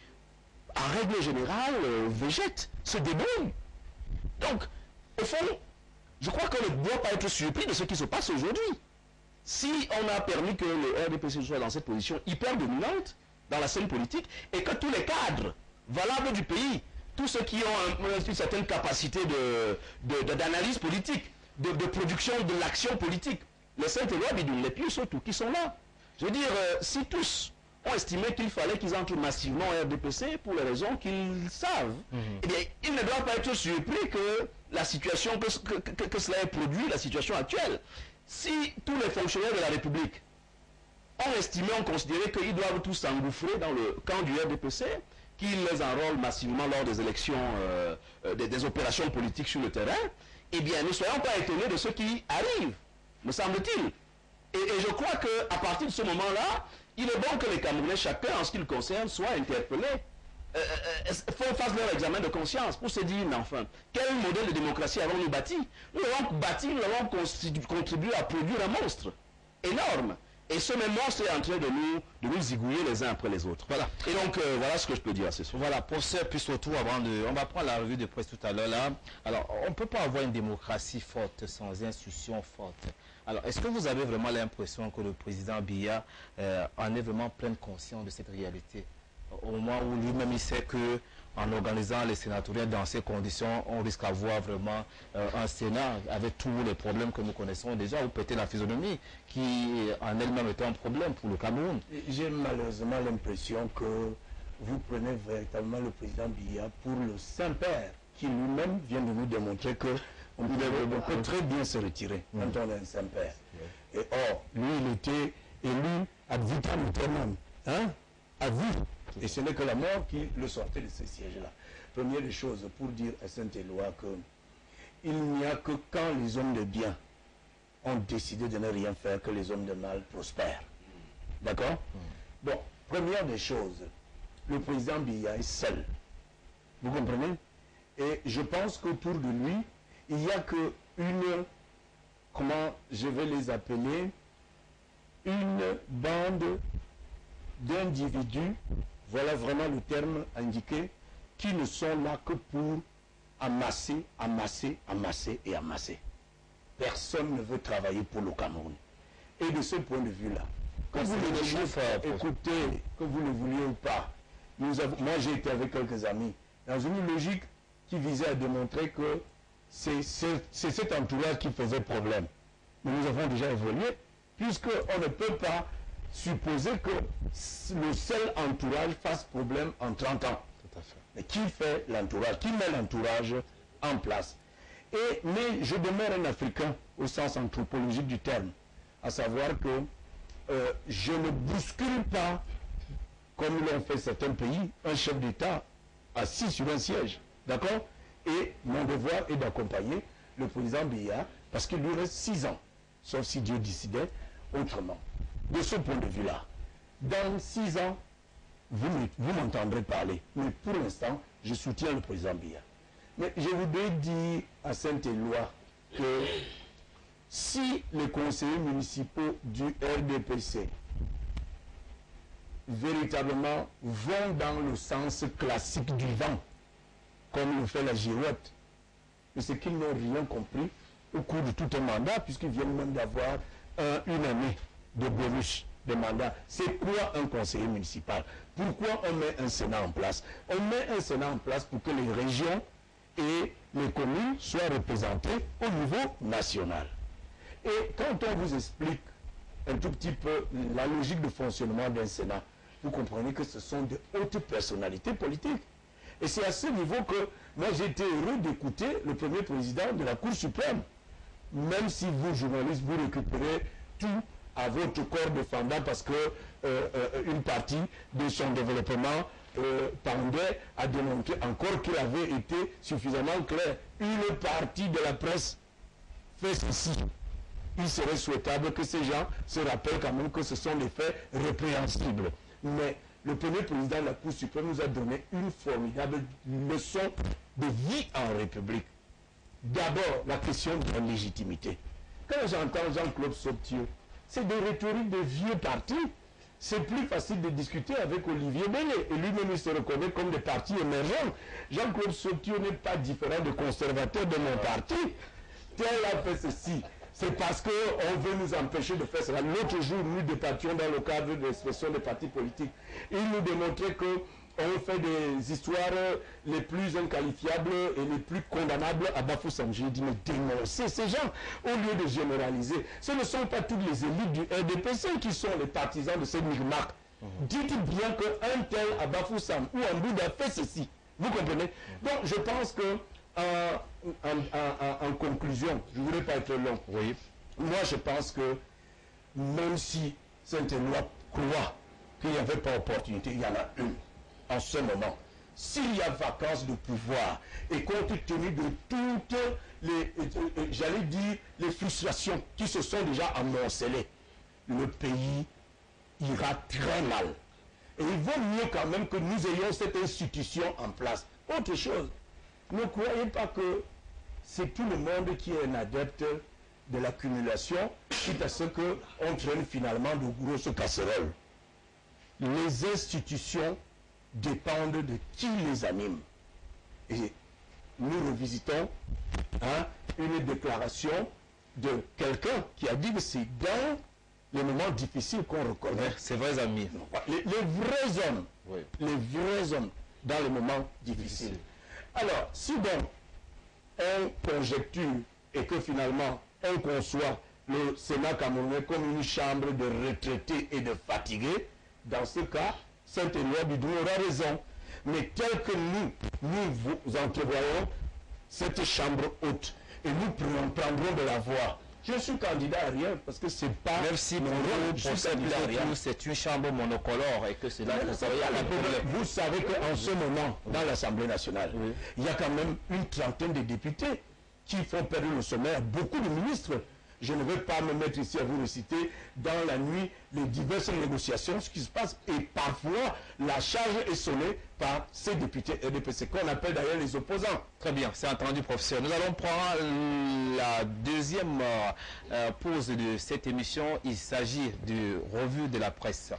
en règle générale, végètent, se débrouillent. Donc, au fond, je crois qu'on ne doit pas être surpris de ce qui se passe aujourd'hui. Si on a permis que le RDPC soit dans cette position hyper dominante dans la scène politique, et que tous les cadres valables du pays, tous ceux qui ont une certaine capacité d'analyse politique, de production de l'action politique, les Saint-Éloi, les Pius surtout, qui sont là. Je veux dire, si tous ont estimé qu'il fallait qu'ils entrent massivement au RDPC pour les raisons qu'ils savent, eh bien, ils ne doivent pas être surpris que la situation, que cela ait produit, la situation actuelle. Si tous les fonctionnaires de la République ont estimé, ont considéré qu'ils doivent tous s'engouffrer dans le camp du RDPC, qu'ils les enrôlent massivement lors des élections, des opérations politiques sur le terrain, eh bien, ne soyons pas étonnés de ce qui arrive, me semble-t-il. Et je crois qu'à partir de ce moment-là, il est bon que les Camerounais, chacun en ce qui le concerne, soient interpellés, fassent leur examen de conscience pour se dire, mais enfin, quel modèle de démocratie avons-nous bâti? Nous avons contribué à produire un monstre énorme. Et ce même monstre est en train de nous zigouiller les uns après les autres. Voilà. Et donc, voilà ce que je peux dire à ce soir. Voilà, professeur, puis surtout, on va prendre la revue de presse tout à l'heure là. Alors, on ne peut pas avoir une démocratie forte sans institutions fortes. Alors, est-ce que vous avez vraiment l'impression que le président Biya en est vraiment pleine conscience de cette réalité? Au moment où lui-même il sait que en organisant les sénatoriales dans ces conditions, on risque d'avoir vraiment un Sénat avec tous les problèmes que nous connaissons déjà, ou peut-être la physionomie qui en elle-même était un problème pour le Cameroun. J'ai malheureusement l'impression que vous prenez véritablement le président Biya pour le Saint-Père, qui lui-même vient de nous démontrer que on peut très bien se retirer quand on est un Saint-Père. Et or, lui, il était élu ad vitam aeternam, hein, à vie. Et ce n'est que la mort qui le sortait de ce siège-là. Première des choses, pour dire à Saint-Éloi qu'il n'y a que quand les hommes de bien ont décidé de ne rien faire que les hommes de mal prospèrent. D'accord? Bon, première des choses, le président Biya est seul. Vous comprenez? Et je pense qu'autour de lui, il n'y a que comment je vais les appeler, une bande d'individus, voilà vraiment le terme indiqué, qui ne sont là que pour amasser, amasser, amasser et amasser. Personne ne veut travailler pour le Cameroun. Et de ce point de vue-là, que vous le vouliez, écoutez, que vous le vouliez ou pas, moi j'ai été avec quelques amis dans une logique qui visait à démontrer que c'est cet entourage qui faisait problème. Mais nous avons déjà évolué, puisqu'on ne peut pas supposer que le seul entourage fasse problème en 30 ans. Tout à fait. Mais qui fait l'entourage? Qui met l'entourage en place? Mais je demeure un Africain au sens anthropologique du terme, à savoir que je ne bouscule pas, comme l'ont fait certains pays, un chef d'État assis sur un siège. D'accord? Et mon devoir est d'accompagner le président Biya, parce qu'il lui reste 6 ans, sauf si Dieu décidait autrement. De ce point de vue-là, dans 6 ans, vous m'entendrez parler. Mais pour l'instant, je soutiens le président Biya. Mais je voudrais dire à Saint-Éloi que si les conseillers municipaux du RDPC véritablement vont dans le sens classique du vent, comme le fait la girouette, c'est qu'ils n'ont rien compris au cours de tout un mandat, puisqu'ils viennent même d'avoir une année de bonus de mandat. C'est quoi un conseiller municipal? Pourquoi on met un Sénat en place? On met un Sénat en place pour que les régions et les communes soient représentées au niveau national. Et quand on vous explique un tout petit peu la logique de fonctionnement d'un Sénat, vous comprenez que ce sont de hautes personnalités politiques. Et c'est à ce niveau que moi j'ai été heureux d'écouter le premier président de la Cour suprême. Même si vous, journalistes, vous récupérez tout à votre corps défendant parce que une partie de son développement pendait à démontrer encore qu'il avait été suffisamment clair. Une partie de la presse fait ceci. Il serait souhaitable que ces gens se rappellent quand même que ce sont des faits répréhensibles. Mais le premier président de la Cour suprême nous a donné une formidable leçon de vie en République. D'abord, la question de la légitimité. Quand j'entends Jean-Claude Soptieux, c'est des rhétoriques de vieux partis. C'est plus facile de discuter avec Olivier Bélé. Et lui-même, il se reconnaît comme des partis émergents. Jean-Claude Soptieux n'est pas différent de conservateur de mon parti. Tel a fait ceci. C'est parce qu'on veut nous empêcher de faire cela. L'autre jour, nous débattions dans le cadre de l'expression des partis politiques. Il nous démontrait qu'on fait des histoires les plus inqualifiables et les plus condamnables à Bafoussam. J'ai dit, mais dénoncez ces gens au lieu de généraliser. Ce ne sont pas toutes les élites du RDPC qui sont les partisans de ces micmacs. Dites bien qu'un tel à Bafoussam ou un Bouddha fait ceci. Vous comprenez? Donc je pense que en conclusion, je ne voudrais pas être long. Oui. Moi, je pense que même si Saint-Éloi croit qu'il n'y avait pas opportunité, il y en a une en ce moment. S'il y a vacance de pouvoir et compte tenu de toutes les, j'allais dire, les frustrations qui se sont déjà amoncelées, le pays ira très mal. Et il vaut mieux quand même que nous ayons cette institution en place. Autre chose, ne croyez pas que c'est tout le monde qui est un adepte de l'accumulation, quitte à ce qu'on traîne finalement de grosses casseroles. Les institutions dépendent de qui les anime. Et nous revisitons une déclaration de quelqu'un qui a dit que c'est dans les moments difficiles qu'on reconnaît ses vrais amis. Les vrais hommes, oui. Les vrais hommes dans les moments difficiles. Alors, si donc on conjecture et que finalement on conçoit le Sénat camerounais comme une chambre de retraités et de fatigués, dans ce cas, Saint-Éloi Bidou aura raison. Mais tel que nous entrevoyons cette chambre haute et nous prendrons de la voix. Je suis candidat à rien parce que c'est pas mon rôle. C'est une chambre monocolore et que c'est là que ça va. Vous savez qu'en ce moment, dans l'Assemblée nationale, il y a quand même une trentaine de députés qui font perdre le sommeil à beaucoup de ministres. Je ne vais pas me mettre ici à vous reciter dans la nuit les diverses négociations, ce qui se passe. Et parfois, la charge est sonnée par ces députés RDPC, qu'on appelle d'ailleurs les opposants. Très bien, c'est entendu, professeur. Nous allons prendre la deuxième pause de cette émission. Il s'agit de revue de la presse.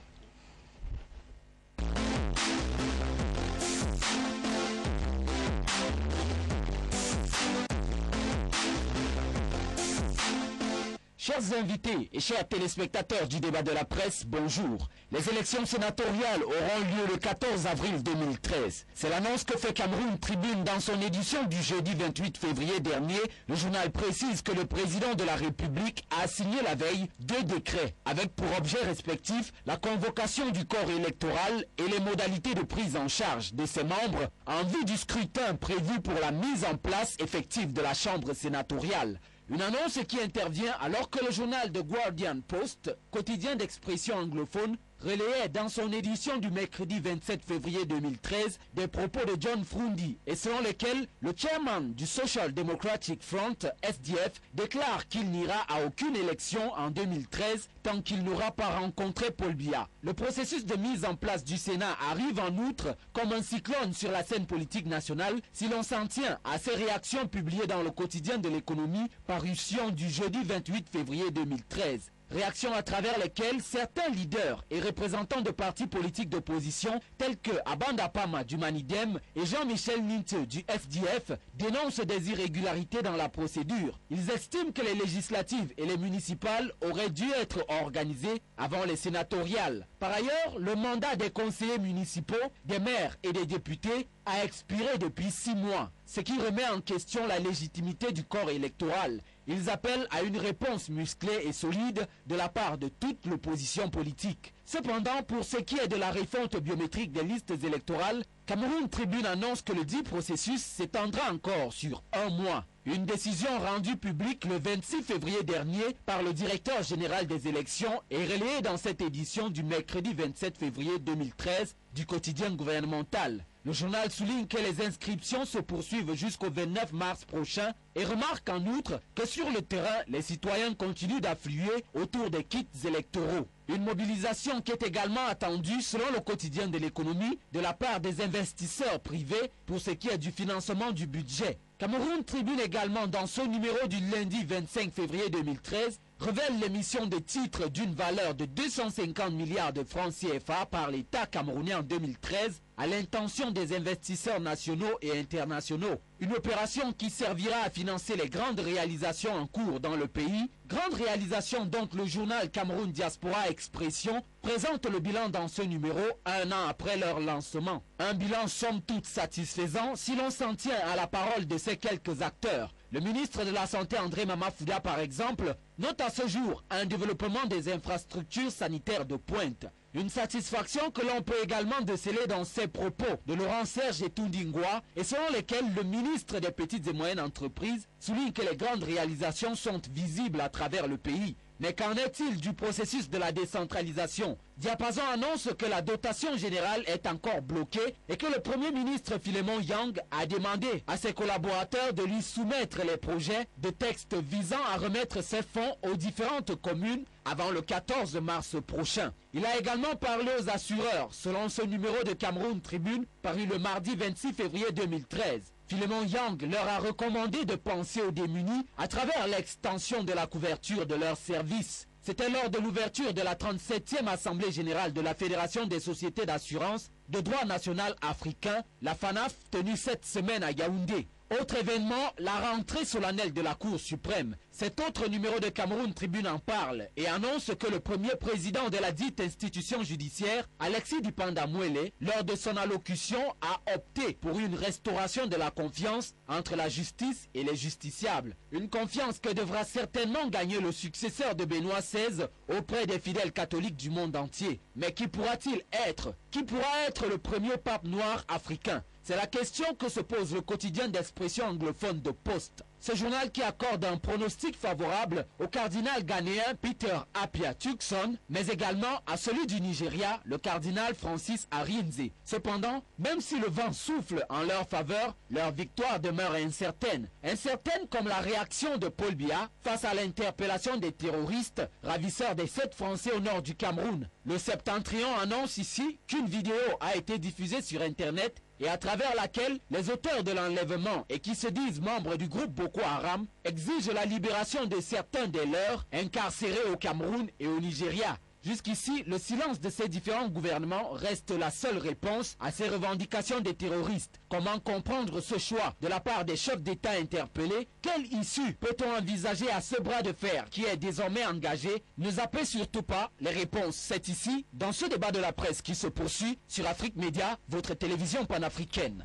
Chers invités et chers téléspectateurs du débat de la presse, bonjour. Les élections sénatoriales auront lieu le 14 avril 2013. C'est l'annonce que fait Cameroun Tribune dans son édition du jeudi 28 février dernier. Le journal précise que le président de la République a signé la veille 2 décrets avec pour objet respectif la convocation du corps électoral et les modalités de prise en charge de ses membres en vue du scrutin prévu pour la mise en place effective de la Chambre sénatoriale. Une annonce qui intervient alors que le journal The Guardian Post, quotidien d'expression anglophone, relayait dans son édition du mercredi 27 février 2013 des propos de John Frundi et selon lesquels le chairman du Social Democratic Front, SDF, déclare qu'il n'ira à aucune élection en 2013 tant qu'il n'aura pas rencontré Paul Biya. Le processus de mise en place du Sénat arrive en outre comme un cyclone sur la scène politique nationale si l'on s'en tient à ces réactions publiées dans le quotidien de l'économie parution du jeudi 28 février 2013. Réactions à travers lesquelles certains leaders et représentants de partis politiques d'opposition tels que Abanda Pama du Manidem et Jean-Michel Ninte du FDF dénoncent des irrégularités dans la procédure. Ils estiment que les législatives et les municipales auraient dû être organisées avant les sénatoriales. Par ailleurs, le mandat des conseillers municipaux, des maires et des députés a expiré depuis 6 mois, ce qui remet en question la légitimité du corps électoral. Ils appellent à une réponse musclée et solide de la part de toute l'opposition politique. Cependant, pour ce qui est de la refonte biométrique des listes électorales, Cameroun Tribune annonce que le dit processus s'étendra encore sur 1 mois. Une décision rendue publique le 26 février dernier par le directeur général des élections et relayée dans cette édition du mercredi 27 février 2013 du quotidien gouvernemental. Le journal souligne que les inscriptions se poursuivent jusqu'au 29 mars prochain et remarque en outre que sur le terrain, les citoyens continuent d'affluer autour des kits électoraux. Une mobilisation qui est également attendue, selon le quotidien de l'économie, de la part des investisseurs privés pour ce qui est du financement du budget. Cameroun Tribune également, dans son numéro du lundi 25 février 2013, révèle l'émission de titres d'une valeur de 250 milliards de francs CFA par l'État camerounais en 2013 à l'intention des investisseurs nationaux et internationaux. Une opération qui servira à financer les grandes réalisations en cours dans le pays, grandes réalisations dont le journal Cameroun Diaspora Expression présente le bilan dans ce numéro 1 an après leur lancement. Un bilan somme toute satisfaisant si l'on s'en tient à la parole de ces quelques acteurs. Le ministre de la Santé André Mamafouda par exemple note à ce jour un développement des infrastructures sanitaires de pointe. Une satisfaction que l'on peut également déceler dans ces propos de Laurent Serge et Toundingwa et selon lesquels le ministre des Petites et Moyennes Entreprises souligne que les grandes réalisations sont visibles à travers le pays. Mais qu'en est-il du processus de la décentralisation? Diapason annonce que la dotation générale est encore bloquée et que le Premier ministre Philemon Yang a demandé à ses collaborateurs de lui soumettre les projets de texte visant à remettre ces fonds aux différentes communes avant le 14 mars prochain. Il a également parlé aux assureurs, selon ce numéro de Cameroun Tribune paru le mardi 26 février 2013. Philemon Yang leur a recommandé de penser aux démunis à travers l'extension de la couverture de leurs services. C'était lors de l'ouverture de la 37e Assemblée Générale de la Fédération des Sociétés d'Assurance de droit national africain, la FANAF, tenue cette semaine à Yaoundé. Autre événement, la rentrée solennelle de la Cour suprême. Cet autre numéro de Cameroun Tribune en parle et annonce que le premier président de la dite institution judiciaire, Alexis Dipanda Mwele, lors de son allocution, a opté pour une restauration de la confiance entre la justice et les justiciables. Une confiance que devra certainement gagner le successeur de Benoît XVI auprès des fidèles catholiques du monde entier. Mais qui pourra-t-il être? Qui pourra être le premier pape noir africain? C'est la question que se pose le quotidien d'expression anglophone de Post. Ce journal qui accorde un pronostic favorable au cardinal ghanéen Peter Apia Turkson, mais également à celui du Nigeria, le cardinal Francis Arinze. Cependant, même si le vent souffle en leur faveur, leur victoire demeure incertaine. Incertaine comme la réaction de Paul Biya face à l'interpellation des terroristes ravisseurs des 7 Français au nord du Cameroun. Le Septentrion annonce ici qu'une vidéo a été diffusée sur Internet et à travers laquelle les auteurs de l'enlèvement et qui se disent membres du groupe Boko Haram exigent la libération de certains des leurs incarcérés au Cameroun et au Nigeria. Jusqu'ici, le silence de ces différents gouvernements reste la seule réponse à ces revendications des terroristes. Comment comprendre ce choix de la part des chefs d'État interpellés? Quelle issue peut-on envisager à ce bras de fer qui est désormais engagé? Ne zappez surtout pas les réponses. C'est ici, dans ce débat de la presse qui se poursuit sur Afrique Média, votre télévision panafricaine.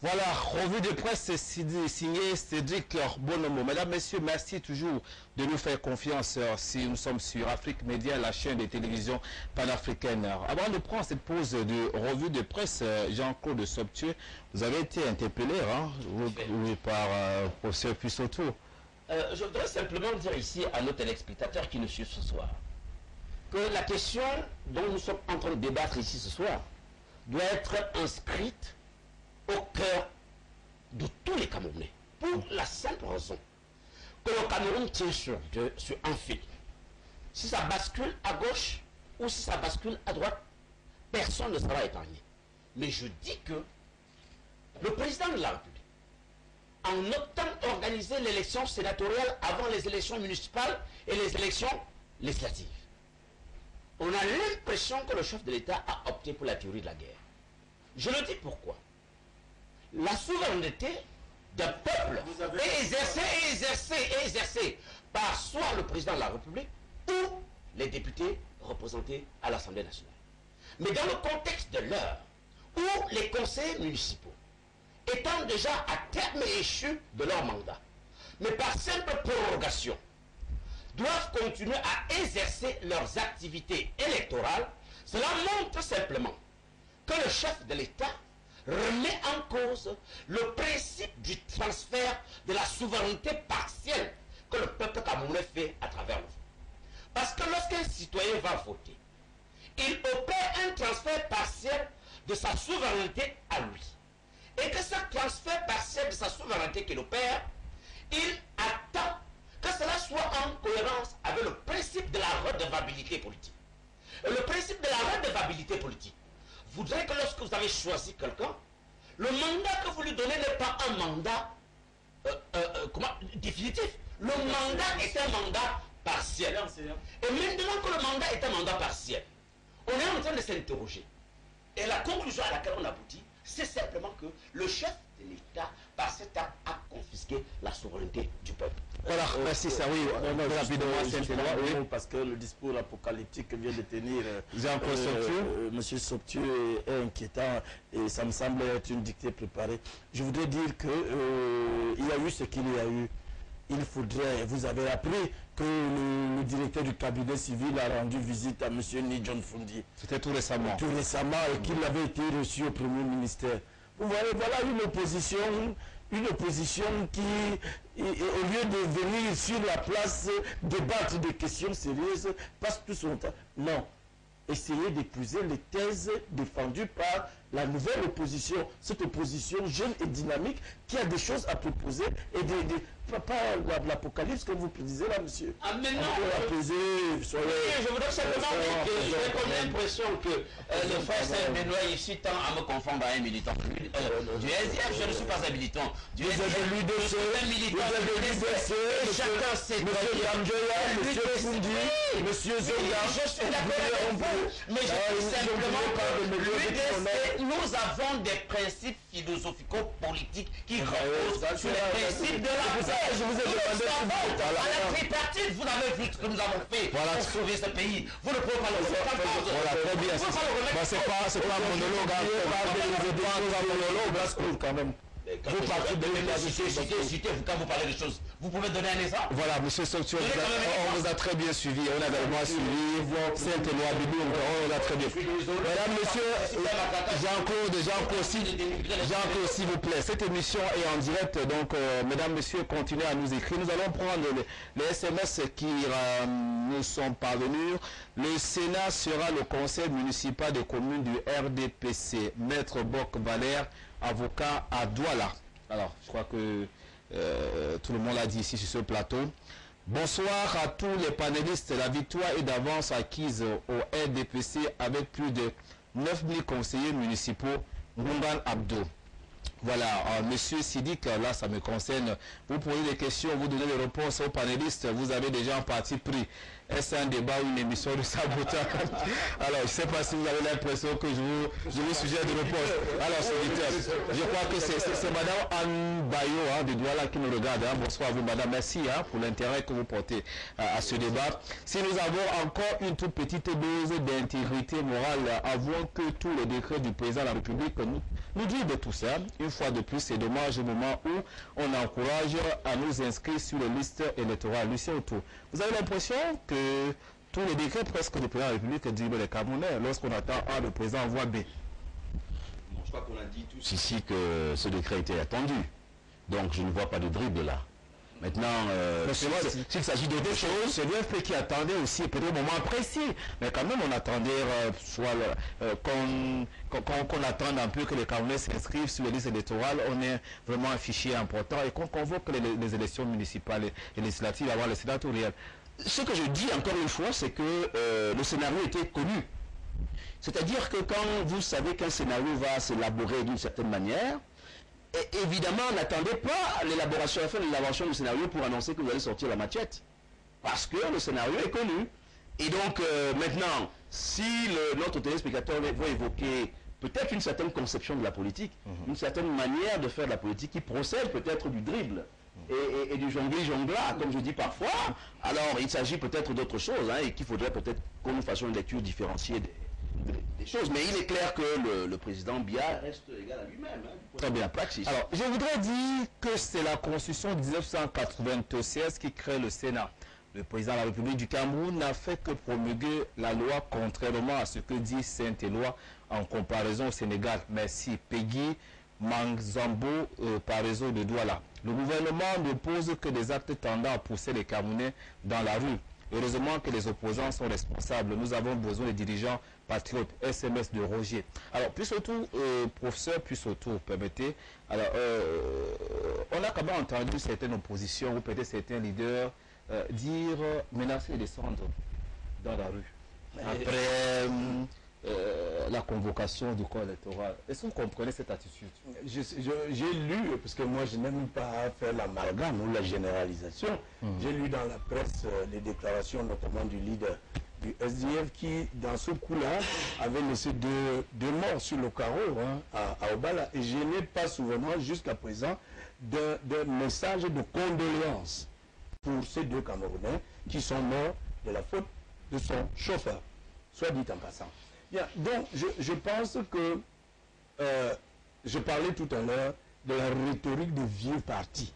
Voilà, revue de presse signée Cédric Bonomo. Mesdames, Messieurs, merci toujours de nous faire confiance si nous sommes sur Afrique Média, la chaîne de télévision panafricaine. Avant de prendre cette pause de revue de presse, Jean-Claude Sobtieux, vous avez été interpellé par professeur Puissoto. Je voudrais simplement dire ici à nos téléspectateurs qui nous suivent ce soir que la question dont nous sommes en train de débattre ici ce soir doit être inscrite au cœur de tous les Camerounais. Pour la simple raison que le Cameroun tient sur un fil. Si ça bascule à gauche ou si ça bascule à droite, personne ne sera épargné. Mais je dis que le président de la République, en optant organiser l'élection sénatoriale avant les élections municipales et les élections législatives, on a l'impression que le chef de l'État a opté pour la théorie de la guerre. Je le dis pourquoi. La souveraineté d'un peuple est exercée par soit le président de la République ou les députés représentés à l'Assemblée nationale. Mais dans le contexte de l'heure où les conseils municipaux, étant déjà à terme échu de leur mandat, mais par simple prorogation, doivent continuer à exercer leurs activités électorales, cela montre simplement que le chef de l'État remet en cause le principe du transfert de la souveraineté partielle que le peuple camerounais fait à travers le vote. Parce que lorsqu'un citoyen va voter, il opère un transfert partiel de sa souveraineté à lui. Et que ce transfert partiel de sa souveraineté qu'il opère, il attend que cela soit en cohérence avec le principe de la redevabilité politique. Et le principe de la redevabilité politique voudrait que lorsque vous avez choisi quelqu'un, le mandat que vous lui donnez n'est pas un mandat définitif. Le mandat est un mandat partiel. Et maintenant que le mandat est un mandat partiel, on est en train de s'interroger. Et la conclusion à laquelle on aboutit, c'est simplement que le chef de l'État, par cet acte, a confisqué la souveraineté du peuple. Voilà, merci, ça oui, rapidement, parce que le discours apocalyptique que vient de tenir Monsieur Soptieux est inquiétant et ça me semble être une dictée préparée. Je voudrais dire que il y a eu ce qu'il y a eu. Il faudrait, vous avez appris que le directeur du cabinet civil a rendu visite à M. Ni John Fundi. C'était tout récemment. Tout récemment, et qu'il avait été reçu au Premier ministère. Vous voyez, voilà une opposition qui, au lieu de venir sur la place débattre des questions sérieuses, passe tout son temps. Non. Essayez d'épouser les thèses défendues par la nouvelle opposition, cette opposition jeune et dynamique qui a des choses à proposer et pas l'apocalypse comme vous prédisez là, monsieur. Ah, mais non, je voudrais simplement dire que j'ai comme l'impression que le frère Saint-Benoît ici tend à me confondre à un militant. Du SDF, je ne suis pas un militant. Du SDF, je suis un militant. Chacun sait monsieur Fundi, monsieur Zonga, je suis d'accord avec vous, mais je dis simplement que nous avons des principes philosophico-politiques qui reposent sur les principes de la paix. Je vous ai demandé à la tripartite, vous avez vu ce que nous avons fait pour sauver ce pays. Vous ne pouvez pas le remettre en cause. Voilà, très bien. C'est pas un monologue, quand même. Vous partez de l'électricité, quand vous parlez de choses. Vous pouvez donner un exemple? Voilà, monsieur Soctio, on vous a très bien suivi. On a également suivi Saint-Éloi Bibou, on vous a très bien suivi. Mesdames, messieurs, Jean-Claude, s'il vous plaît. Cette émission est en direct, donc, mesdames, messieurs, continuez à nous écrire. Nous allons prendre les SMS qui nous sont parvenus. Le Sénat sera le conseil municipal des communes du RDPC. Maître Boc Valère, avocat à Douala. Alors, je crois que tout le monde l'a dit ici sur ce plateau. Bonsoir à tous les panélistes. La victoire est d'avance acquise au RDPC avec plus de 9000 conseillers municipaux. Ngungan Abdo. Voilà, monsieur Sidik, là ça me concerne. Vous posez des questions, vous donnez des réponses aux panélistes. Vous avez déjà un parti pris. Est-ce un débat ou une émission de sabotage? Alors, je ne sais pas si vous avez l'impression que je vous suggère des réponses. Alors, je crois que c'est madame Anne Bayo de Douala qui nous regarde. Bonsoir à vous, madame. Merci pour l'intérêt que vous portez à ce débat. Si nous avons encore une toute petite dose d'intégrité morale, avouons que tous les décrets du président de la République nous disent de tout ça. Une fois de plus, c'est dommage au moment où on encourage à nous inscrire sur les listes électorales. Lucien Auto, vous avez l'impression que tous les décrets presque du président de la République disent les Camerounais lorsqu'on attend A, le président envoie B. Bon, je crois qu'on a dit tous ici que ce décret était attendu. Donc je ne vois pas de dribble là. Maintenant, s'il s'agit d'autres choses... C'est l'UFP qui attendait aussi, peut-être au moment précis, mais quand même on attendait qu'on attende un peu que les Camerounais s'inscrivent sur les listes électorales, on est vraiment un fichier important et qu'on convoque les élections municipales et législatives avant les sénatoriales. Ce que je dis encore une fois, c'est que le scénario était connu. C'est-à-dire que quand vous savez qu'un scénario va s'élaborer d'une certaine manière, évidemment, n'attendez pas l'élaboration, la fin de l'élaboration du scénario pour annoncer que vous allez sortir la machette. Parce que le scénario est connu. Et donc, maintenant, si notre téléspectateur veut évoquer peut-être une certaine conception de la politique, une certaine manière de faire de la politique qui procède peut-être du dribble et du jongler-jongla, comme je dis parfois, alors il s'agit peut-être d'autre chose, et qu'il faudrait peut-être qu'on nous fassions une lecture différenciée des choses. Mais il est clair que le président Biya reste égal à lui-même. Très bien. Alors, je voudrais dire que c'est la Constitution de 1996 qui crée le Sénat. Le président de la République du Cameroun n'a fait que promulguer la loi contrairement à ce que dit Saint-Éloi en comparaison au Sénégal. Merci. Peggy Mangzambo par réseau de Douala. Le gouvernement ne pose que des actes tendant à pousser les Camerounais dans la rue. Heureusement que les opposants sont responsables. Nous avons besoin de dirigeants patriotes. SMS de Roger. Alors, plus surtout, professeur, plus surtout, permettez. Alors, on a quand même entendu certaines oppositions ou peut-être certains leaders dire menacer et descendre dans la rue. Après la convocation du corps électoral. Est-ce que vous comprenez cette attitude? J'ai lu, parce que moi je n'aime pas faire l'amalgame ou la généralisation, j'ai lu dans la presse les déclarations notamment du leader du SDF qui, dans ce coup-là, avait laissé deux morts sur le carreau à Obala. Et je n'ai pas souvenir jusqu'à présent d'un message de condoléances pour ces deux Camerounais qui sont morts de la faute de son chauffeur, soit dit en passant. Bien, donc je pense que je parlais tout à l'heure de la rhétorique des vieux partis.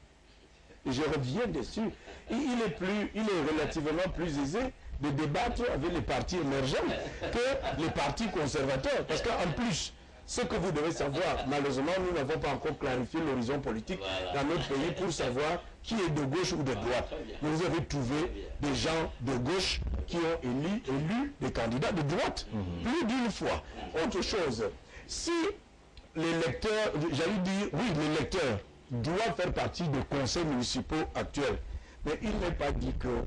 Et je reviens dessus. Il est relativement plus aisé de débattre avec les partis émergents que les partis conservateurs. Parce qu'en plus, ce que vous devez savoir, malheureusement, nous n'avons pas encore clarifié l'horizon politique dans notre pays pour savoir qui est de gauche ou de droite. Mais vous avez trouvé des gens de gauche qui ont élu des candidats de droite, plus d'une fois. Autre chose, si les lecteurs, j'allais dire, oui, les lecteurs doivent faire partie des conseils municipaux actuels, mais il n'est pas dit que,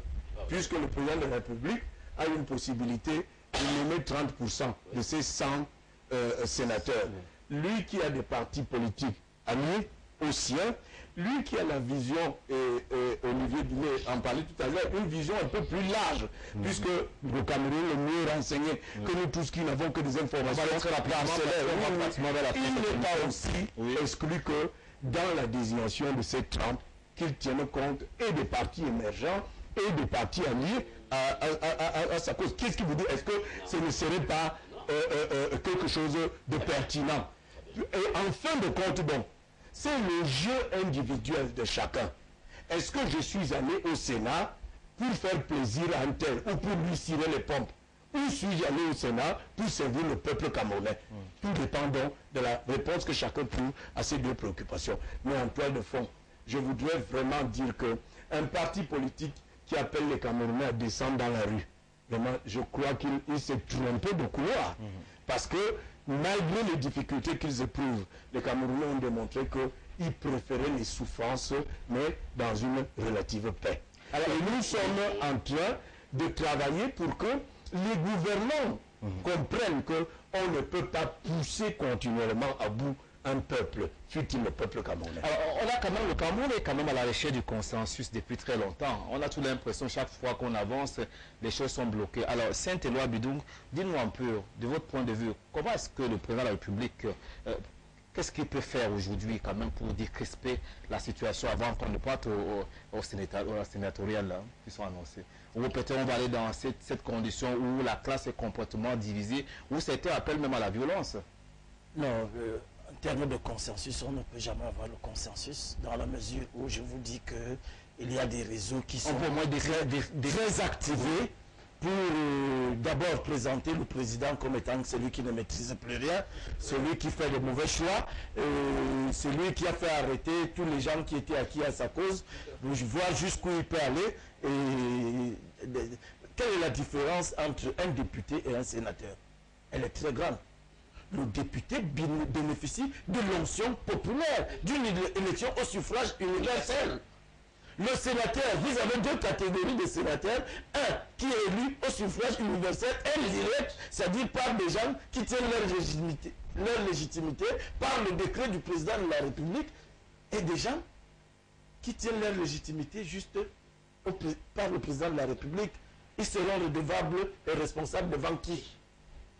puisque le président de la République a une possibilité de nommer 30% de ses 100 sénateur, lui qui a des partis politiques amis au sien, lui qui a la vision, Olivier Binet en parlait tout à l'heure, une vision un peu plus large, puisque le Cameroun est mieux renseigné que nous tous qui n'avons que des informations parcellaires. Il n'est pas aussi exclu que dans la désignation de ces 30, qu'ils tiennent compte et des partis émergents et des partis amis à sa cause. Qu'est-ce qui vous dit? Est-ce que ce ne serait pas quelque chose de pertinent? Et en fin de compte, donc, c'est le jeu individuel de chacun. Est-ce que je suis allé au Sénat pour faire plaisir à un tel ou pour lui cirer les pompes? Ou suis-je allé au Sénat pour servir le peuple camerounais? Tout dépend donc de la réponse que chacun trouve à ces deux préoccupations. Mais en toile de fond, je voudrais vraiment dire qu'un parti politique qui appelle les Camerounais à descendre dans la rue, vraiment, je crois qu'il s'est trompé de couloir. Parce que malgré les difficultés qu'ils éprouvent, les Camerounais ont démontré qu'ils préféraient les souffrances, mais dans une relative paix. Alors, nous sommes en train de travailler pour que les gouvernants comprennent qu'on ne peut pas pousser continuellement à bout un peuple, fut-il le peuple camerounais. Alors, on a quand même, le Cameroun est quand même à la recherche du consensus depuis très longtemps. On a toute l'impression, chaque fois qu'on avance, les choses sont bloquées. Alors, Saint-Éloi Bidung, dites-nous un peu, de votre point de vue, comment est-ce que le président de la République, qu'est-ce qu'il peut faire aujourd'hui quand même pour décrisper la situation avant qu'on ne parte au sénatorial là, qui sont annoncés? Ou peut-être on va aller dans cette condition où la classe est complètement divisée, où certains appellent même à la violence. Non, en termes de consensus, on ne peut jamais avoir le consensus dans la mesure où je vous dis qu'il y a des réseaux qui sont très activés pour d'abord présenter le président comme étant celui qui ne maîtrise plus rien, celui qui fait de mauvais choix, celui qui a fait arrêter tous les gens qui étaient acquis à sa cause. voir jusqu'où il peut aller et quelle est la différence entre un député et un sénateur. Elle est très grande. Le député bénéficie de l'onction populaire, d'une élection au suffrage universel. Le sénateur, vous avez deux catégories de sénateurs. Un qui est élu au suffrage universel, indirect, c'est-à-dire par des gens qui tiennent leur légitimité par le décret du président de la République, et des gens qui tiennent leur légitimité juste par le président de la République. Ils seront redevables et responsables devant qui?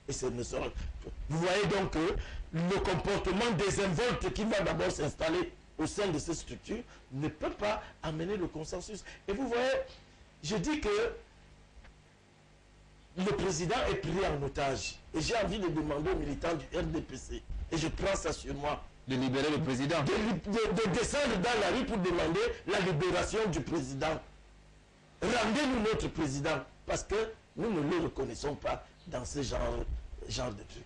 Et vous voyez donc que le comportement désinvolte qui va d'abord s'installer au sein de ces structures ne peut pas amener le consensus. Et vous voyez, je dis que le président est pris en otage. Et j'ai envie de demander aux militants du RDPC, et je prends ça sur moi, de libérer le président. De descendre dans la rue pour demander la libération du président. Rendez-nous notre président, parce que nous ne le reconnaissons pas dans ce genre de truc.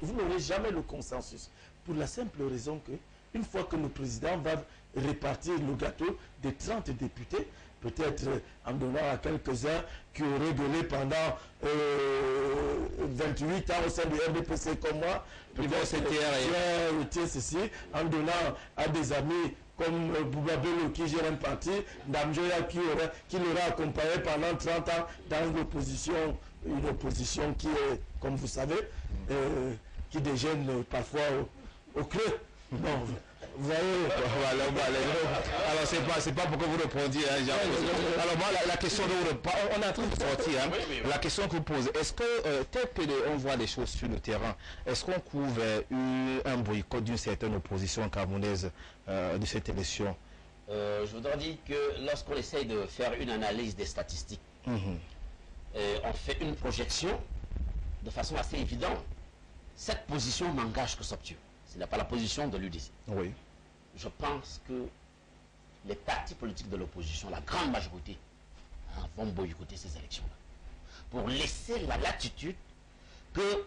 Vous n'aurez jamais le consensus, pour la simple raison que, une fois que le président va répartir le gâteau de 30 députés, peut-être en donnant à quelques-uns qui auraient donné pendant 28 ans au sein du RDPC comme moi, ceci, en donnant à des amis comme Boubabelo qui gère un parti, Ndamjoya qui l'aura accompagné pendant 30 ans dans une opposition qui est, comme vous savez, qui dégène parfois au creux. Bon, vous voyez. Alors c'est pas pour que vous répondiez, hein, Jean. Alors moi la question on est en train de sortir, hein. La question que vous posez, est-ce que tel que on voit les choses sur le terrain, est-ce qu'on couvre un boycott d'une certaine opposition camerounaise de cette élection? Je voudrais dire que lorsqu'on essaye de faire une analyse des statistiques, on fait une projection de façon assez évidente. Cette position n'engage que Soptiu. Ce n'est pas la position de l'UDC. Oui. Je pense que les partis politiques de l'opposition, la grande majorité, vont boycotter ces élections-là. Pour laisser la latitude que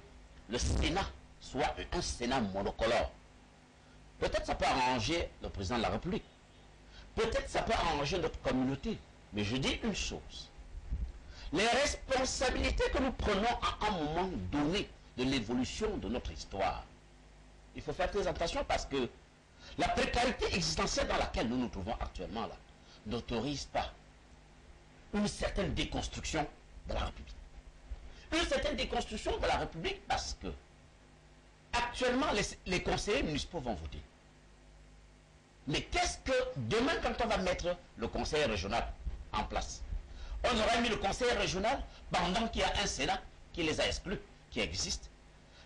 le Sénat soit un Sénat monocolore. Peut-être ça peut arranger le président de la République. Peut-être ça peut arranger notre communauté. Mais je dis une chose. Les responsabilités que nous prenons à un moment donné de l'évolution de notre histoire, il faut faire très attention parce que la précarité existentielle dans laquelle nous nous trouvons actuellement là n'autorise pas une certaine déconstruction de la République. Une certaine déconstruction de la République parce que actuellement les conseillers municipaux vont voter. Mais qu'est-ce que demain quand on va mettre le conseil régional en place? On aura mis le conseil régional pendant qu'il y a un Sénat qui les a exclus, qui existe.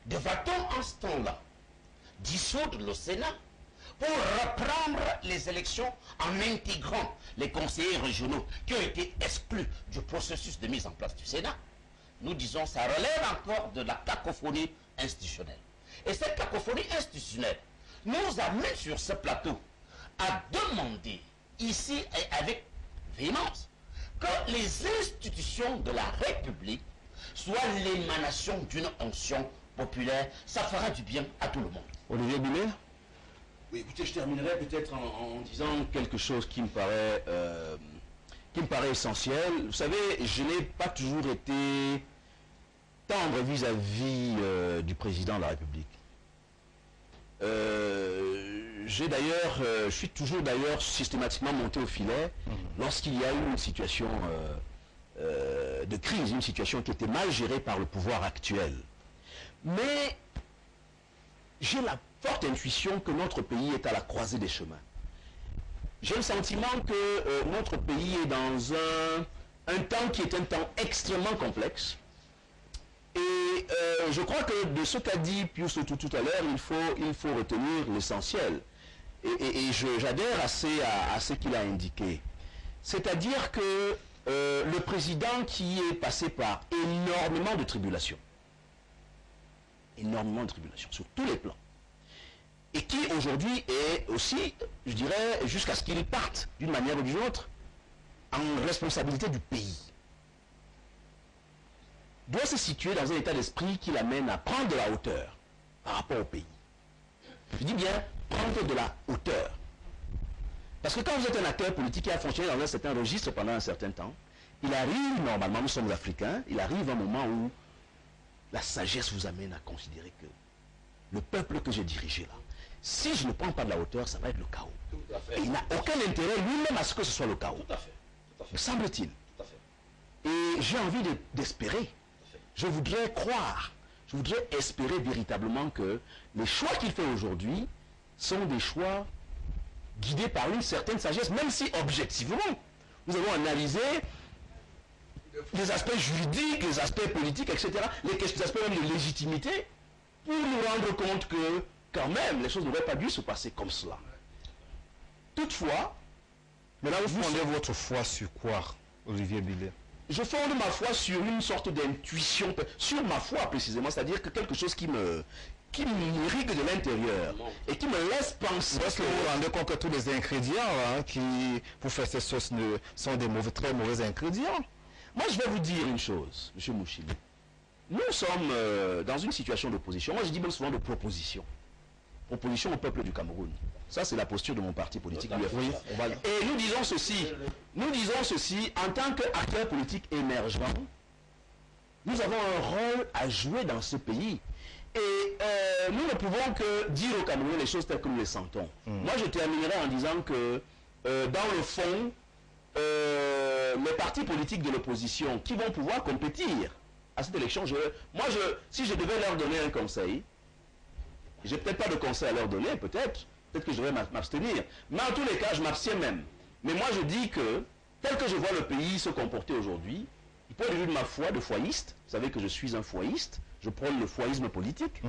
Devra-t-on en ce temps-là dissoudre le Sénat pour reprendre les élections en intégrant les conseillers régionaux qui ont été exclus du processus de mise en place du Sénat? Nous disons ça relève encore de la cacophonie institutionnelle. Et cette cacophonie institutionnelle nous amène sur ce plateau à demander ici et avec véhémence que les institutions de la République soient l'émanation d'une onction populaire. Ça fera du bien à tout le monde. Olivier Boulet? Oui, écoutez, je terminerai peut-être en disant quelque chose qui me paraît essentiel. Vous savez, je n'ai pas toujours été tendre vis-à-vis du président de la République. Je suis toujours d'ailleurs systématiquement monté au filet lorsqu'il y a eu une situation de crise, une situation qui était mal gérée par le pouvoir actuel. Mais j'ai la forte intuition que notre pays est à la croisée des chemins. J'ai le sentiment que notre pays est dans un temps qui est un temps extrêmement complexe. Et je crois que de ce qu'a dit Pius tout à l'heure, il faut retenir l'essentiel. Et j'adhère assez à ce qu'il a indiqué. C'est-à-dire que le président qui est passé par énormément de tribulations, sur tous les plans, et qui aujourd'hui est aussi, je dirais, jusqu'à ce qu'il parte d'une manière ou d'une autre, en responsabilité du pays, doit se situer dans un état d'esprit qui l'amène à prendre de la hauteur par rapport au pays. Je dis bien prendre de la hauteur. Parce que quand vous êtes un acteur politique qui a fonctionné dans un certain registre pendant un certain temps, il arrive, normalement, nous sommes africains, il arrive un moment où la sagesse vous amène à considérer que le peuple que j'ai dirigé là, si je ne prends pas de la hauteur, ça va être le chaos. Et il n'a aucun intérêt lui-même à ce que ce soit le chaos. Me semble-t-il. Et j'ai envie d'espérer. Je voudrais croire, je voudrais espérer véritablement que les choix qu'il fait aujourd'hui sont des choix guidés par une certaine sagesse, même si objectivement, nous avons analysé les aspects juridiques, les aspects politiques, etc., les aspects même de légitimité, pour nous rendre compte que, quand même, les choses n'auraient pas dû se passer comme cela. Toutefois, mais là, vous fondez votre foi sur quoi, Olivier Billet? Je fonde ma foi sur une sorte d'intuition, sur ma foi précisément, c'est-à-dire que quelque chose qui me irrigue de l'intérieur et qui me laisse penser. Est-ce que vous vous rendez compte que tous les ingrédients qui pour faire ces sauces sont des très mauvais ingrédients? Moi, je vais vous dire une chose, M. Mouchili. Nous sommes dans une situation d'opposition. Moi, je dis même souvent de proposition. Proposition au peuple du Cameroun. Ça, c'est la posture de mon parti politique. Oui, et nous disons ceci, en tant qu'acteur politique émergent, nous avons un rôle à jouer dans ce pays. Et nous ne pouvons que dire au Cameroun les choses telles que nous les sentons. Moi, je terminerai en disant que, dans le fond, les partis politiques de l'opposition qui vont pouvoir compétir à cette élection, si je devais leur donner un conseil, j'ai peut-être pas de conseil à leur donner, peut-être que je devrais m'abstenir, mais en tous les cas, je m'abstiens même. Mais moi, je dis que, tel que je vois le pays se comporter aujourd'hui, du point de vue de ma foi de foyiste, vous savez que je suis un foyiste, je prône le foyisme politique,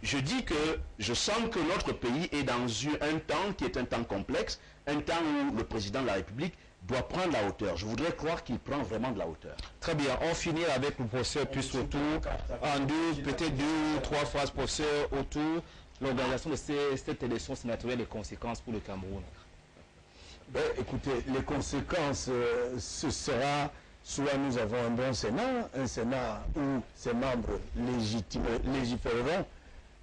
je dis que je sens que notre pays est dans un temps qui est un temps complexe, un temps où le président de la République doit prendre la hauteur. Je voudrais croire qu'il prend vraiment de la hauteur. Très bien, on finit avec le professeur plus autour, en peut-être deux ou trois phrases, professeur, autour l'organisation de cette élection sénatoriale, les conséquences pour le Cameroun. Ben, écoutez, les conséquences, ce sera soit nous avons un bon Sénat, un Sénat où ses membres légiféreront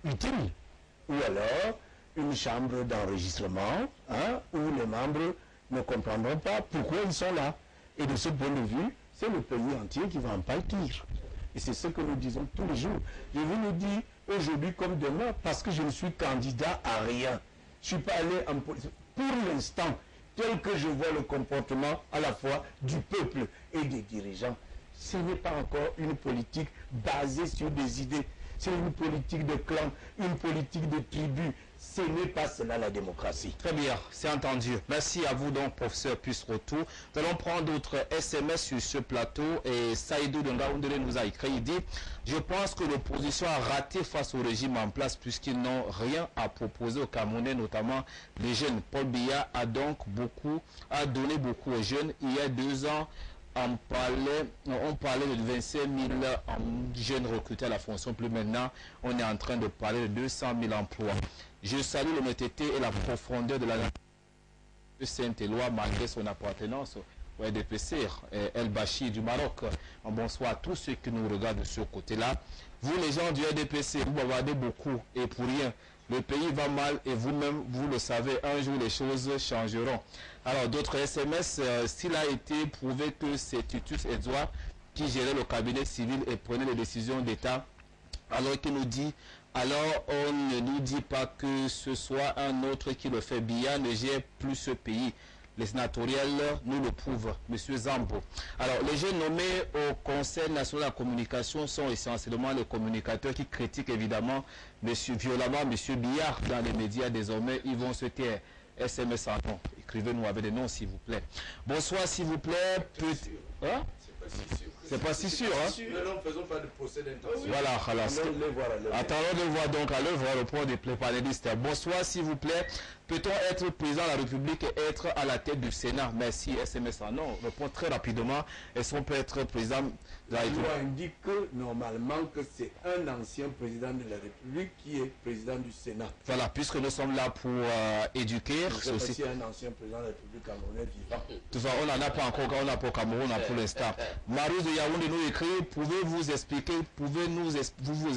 utiles, ou alors une chambre d'enregistrement où les membres ne comprendront pas pourquoi ils sont là. Et de ce point de vue, c'est le pays entier qui va en pâtir. Et c'est ce que nous disons tous les jours. Je vous le dis aujourd'hui comme demain parce que je ne suis candidat à rien. Je ne suis pas allé en politique. Pour l'instant, tel que je vois le comportement à la fois du peuple et des dirigeants, ce n'est pas encore une politique basée sur des idées. C'est une politique de clan, une politique de tribu. Ce n'est pas cela la démocratie. Très bien, c'est entendu. Merci à vous donc, professeur Puce-Retour. Nous allons prendre d'autres SMS sur ce plateau et Saïdou Dongaoundele nous a écrit, il dit « Je pense que l'opposition a raté face au régime en place puisqu'ils n'ont rien à proposer aux Camerounais, notamment les jeunes. Paul Biya a donné beaucoup aux jeunes. Il y a 2 ans, on parlait de 25 000 jeunes recrutés à la fonction publique. Maintenant, on est en train de parler de 200 000 emplois. Je salue l'honnêteté et la profondeur de la de Saint-Éloi malgré son appartenance au RDPC, El Bachir du Maroc. Bonsoir à tous ceux qui nous regardent de ce côté-là. Vous, les gens du RDPC, vous bavardez beaucoup et pour rien. Le pays va mal et vous-même, vous le savez, un jour les choses changeront. Alors, d'autres SMS, s'il a été prouvé que c'est Titus Edouard qui gérait le cabinet civil et prenait les décisions d'État, alors qu'il nous dit, alors on ne nous dit pas que ce soit un autre qui le fait. Biya ne gère plus ce pays. Les sénatoriales nous le prouvent, M. Zambo. Alors, les jeunes nommés au Conseil national de la communication sont essentiellement les communicateurs qui critiquent évidemment violemment M. Biya dans les médias. Désormais, ils vont se taire. SMS en nom. Écrivez-nous avec des noms, s'il vous plaît. Bonsoir, s'il vous plaît. Hein? C'est pas si sûr, hein? Non, faisons pas de procès d'intention. Voilà, attendons de voir donc à l'œuvre le point des panélistes. Bonsoir, s'il vous plaît. Peut-on être président de la République et être à la tête du Sénat? Merci, SMS en non. Réponds très rapidement. Est-ce qu'on peut être président de la République? La loi indique que, normalement que c'est un ancien président de la République qui est président du Sénat. Voilà, puisque nous sommes là pour éduquer. C'est aussi un ancien président de la République camerounais vivant. Tout ça, on n'en a pas encore, on n'a pas au Cameroun pour l'instant. Marius de Yaoundé nous écrit, pouvez-vous vous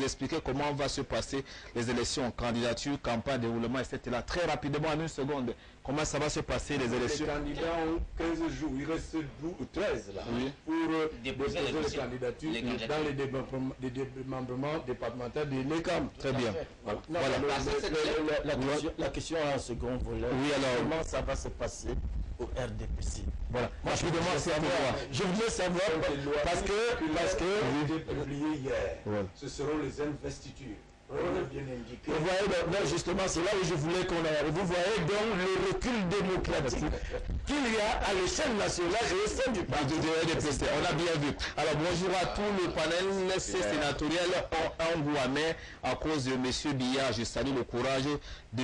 expliquer comment va se passer les élections, candidature, campagne, déroulement, etc. Très rapidement. rapidement en une seconde, comment ça va se passer les élections? Les candidats ont 15 jours, il reste 12 ou 13 là, pour déposer les candidatures dans les démembrements départementaux de l'ECAM. Très bien. Voilà. La question a un second volet. Oui, alors. Comment ça va se passer au RDPC? Voilà. Moi, je voudrais savoir, parce que publié hier, ce seront les investitures. Bien indiqué. Vous voyez, justement, c'est là où je voulais qu'on aille. Vous voyez donc le recul démocratique qu'il y a à l'échelle nationale et au sein du parti de RDPC. On a bien vu. Alors bonjour à tout le panel sénatorial en Guamé à cause de M. Billard. Je salue le courage de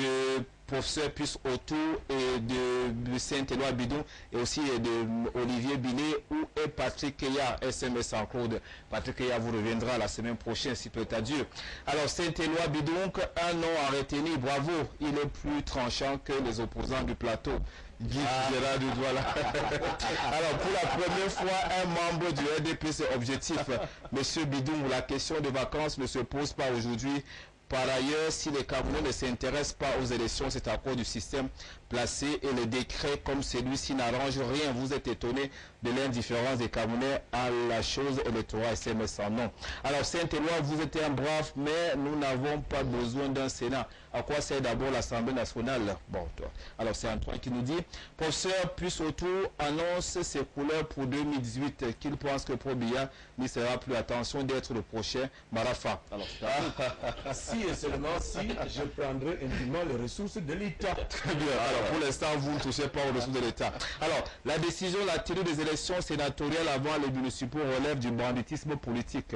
professeur Puce Autour et de Saint-Éloi Bidon et aussi de Olivier Binet ou est Patrick Keya, SMS en Claude. Patrick Keya vous reviendra la semaine prochaine si peut être Dieu. Alors Saint-Éloi Bidon, un nom à retenir, bravo, il est plus tranchant que les opposants du plateau. Guy Gérard du Douala. Alors pour la première fois, un membre du RDPC objectif, M. Bidon, la question de vacances ne se pose pas aujourd'hui. Par ailleurs, si les Camerounais ne s'intéressent pas aux élections, c'est à cause du système placé et les décrets comme celui-ci n'arrangent rien. Vous êtes étonné de l'indifférence des Camerounais à la chose électorale SMS en non. Alors Saint-Éloi, vous êtes un brave, mais nous n'avons pas besoin d'un Sénat. À quoi sert d'abord l'Assemblée nationale? Bon, toi. Alors c'est Antoine qui nous dit, professeur Puce Autour annonce ses couleurs pour 2018, qu'il pense que Probia n'y sera plus. Attention d'être le prochain Marafa. Alors, si et seulement si je prendrai indûment les ressources de l'État. Très bien. Alors pour l'instant, vous ne touchez pas aux ressources de l'État. Alors, la décision, la tenue des élections sénatoriales avant les municipaux relève du banditisme politique.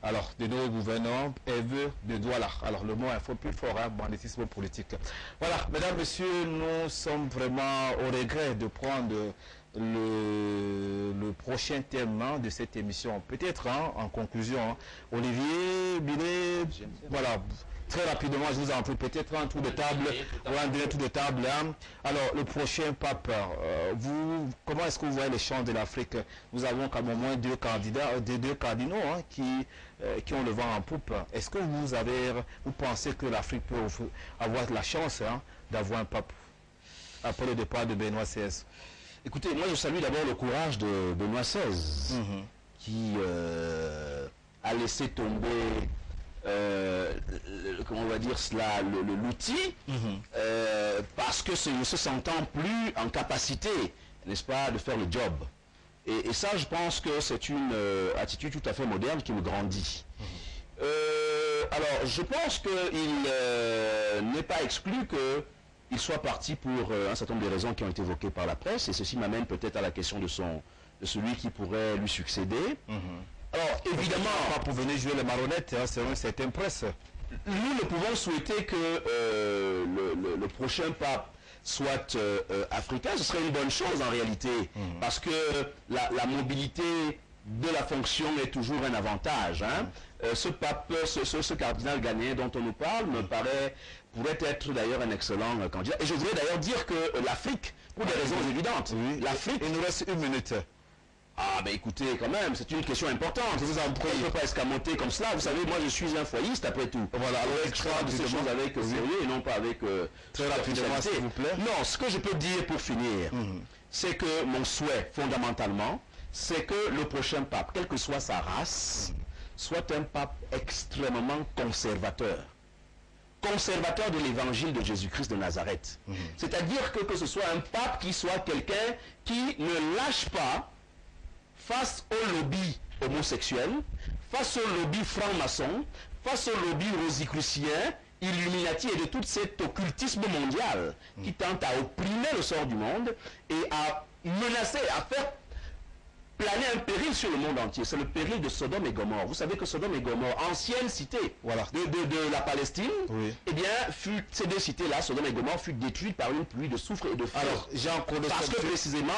Alors, de nos gouvernants, Eve de Douala. Alors, le mot info plus fort, hein, banditisme politique. Voilà, mesdames, messieurs, nous sommes vraiment au regret de prendre le prochain thème de cette émission. Peut-être, hein, en conclusion, hein, Olivier, Binet, voilà. Très rapidement, je vous en prie, peut-être un tour de table, ou un dernier tour de table. Hein. Alors, le prochain pape, comment est-ce que vous voyez les chances de l'Afrique? Nous avons quand même au moins deux cardinaux hein, qui ont le vent en poupe. Est-ce que vous pensez que l'Afrique peut avoir la chance hein, d'avoir un pape après le départ de Benoît XVI? Écoutez, moi je salue d'abord le courage de Benoît XVI, qui a laissé tomber... comment on va dire cela, l'outil, parce que ne se sentant plus en capacité, n'est-ce pas, de faire le job. Et ça, je pense que c'est une attitude tout à fait moderne qui me grandit. Alors, je pense qu'il n'est pas exclu qu'il soit parti pour un certain nombre de raisons qui ont été évoquées par la presse, et ceci m'amène peut-être à la question de celui qui pourrait lui succéder. Alors, évidemment, pas pour venir jouer les marionnettes, hein, selon certaines presses. Nous ne pouvons souhaiter que le prochain pape soit africain. Ce serait une bonne chose en réalité, parce que la mobilité de la fonction est toujours un avantage. Hein. Ce pape, ce cardinal ghanéen dont on nous parle, me paraît, pourrait être d'ailleurs un excellent candidat. Et je voudrais d'ailleurs dire que l'Afrique, pour des raisons évidentes, l'Afrique... Il nous reste une minute. Ah ben écoutez, quand même, c'est une question importante. Je vous en prie, on ne peut pas escamoter comme cela. Vous savez, moi je suis un foyiste après tout. Voilà, alors je parle de ces choses avec sérieux et non pas avec très rapidement, s'il vous plaît. Non, ce que je peux dire pour finir, c'est que mon souhait, fondamentalement, c'est que le prochain pape, quelle que soit sa race, soit un pape extrêmement conservateur. Conservateur de l'évangile de Jésus-Christ de Nazareth. C'est-à-dire que ce soit un pape qui soit quelqu'un qui ne lâche pas face au lobby homosexuel, face au lobby franc-maçon, face au lobby rosicrucien, Illuminati et de tout cet occultisme mondial qui tente à opprimer le sort du monde et à menacer, à faire planer un péril sur le monde entier. C'est le péril de Sodome et Gomorrhe. Vous savez que Sodome et Gomorrhe, ancienne cité de la Palestine, eh bien, ces deux cités-là, Sodome et Gomorrhe, fut détruites par une pluie de soufre et de feu. Alors, j'ai encore parce que précisément,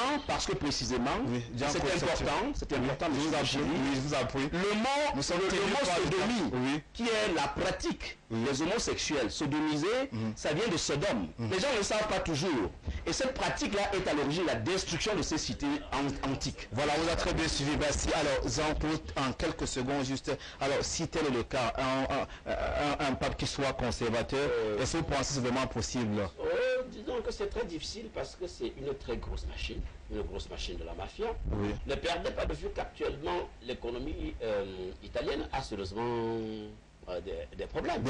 c'est important, je vous en prie. Le mot sodomie, qui est la pratique des homosexuels, sodomiser, ça vient de Sodome. Les gens ne le savent pas toujours. Et cette pratique-là est à l'origine de la destruction de ces cités antiques. Voilà, on a très bien suivi. Merci. Alors, Jean-Claude, en quelques secondes, juste. Alors, si tel est le cas, un pape qui soit conservateur, est-ce que vous pensez que c'est vraiment possible? que c'est très difficile parce que c'est une très grosse machine de la mafia. Oui. Ne perdez pas de vue qu'actuellement, l'économie italienne a sérieusement des problèmes.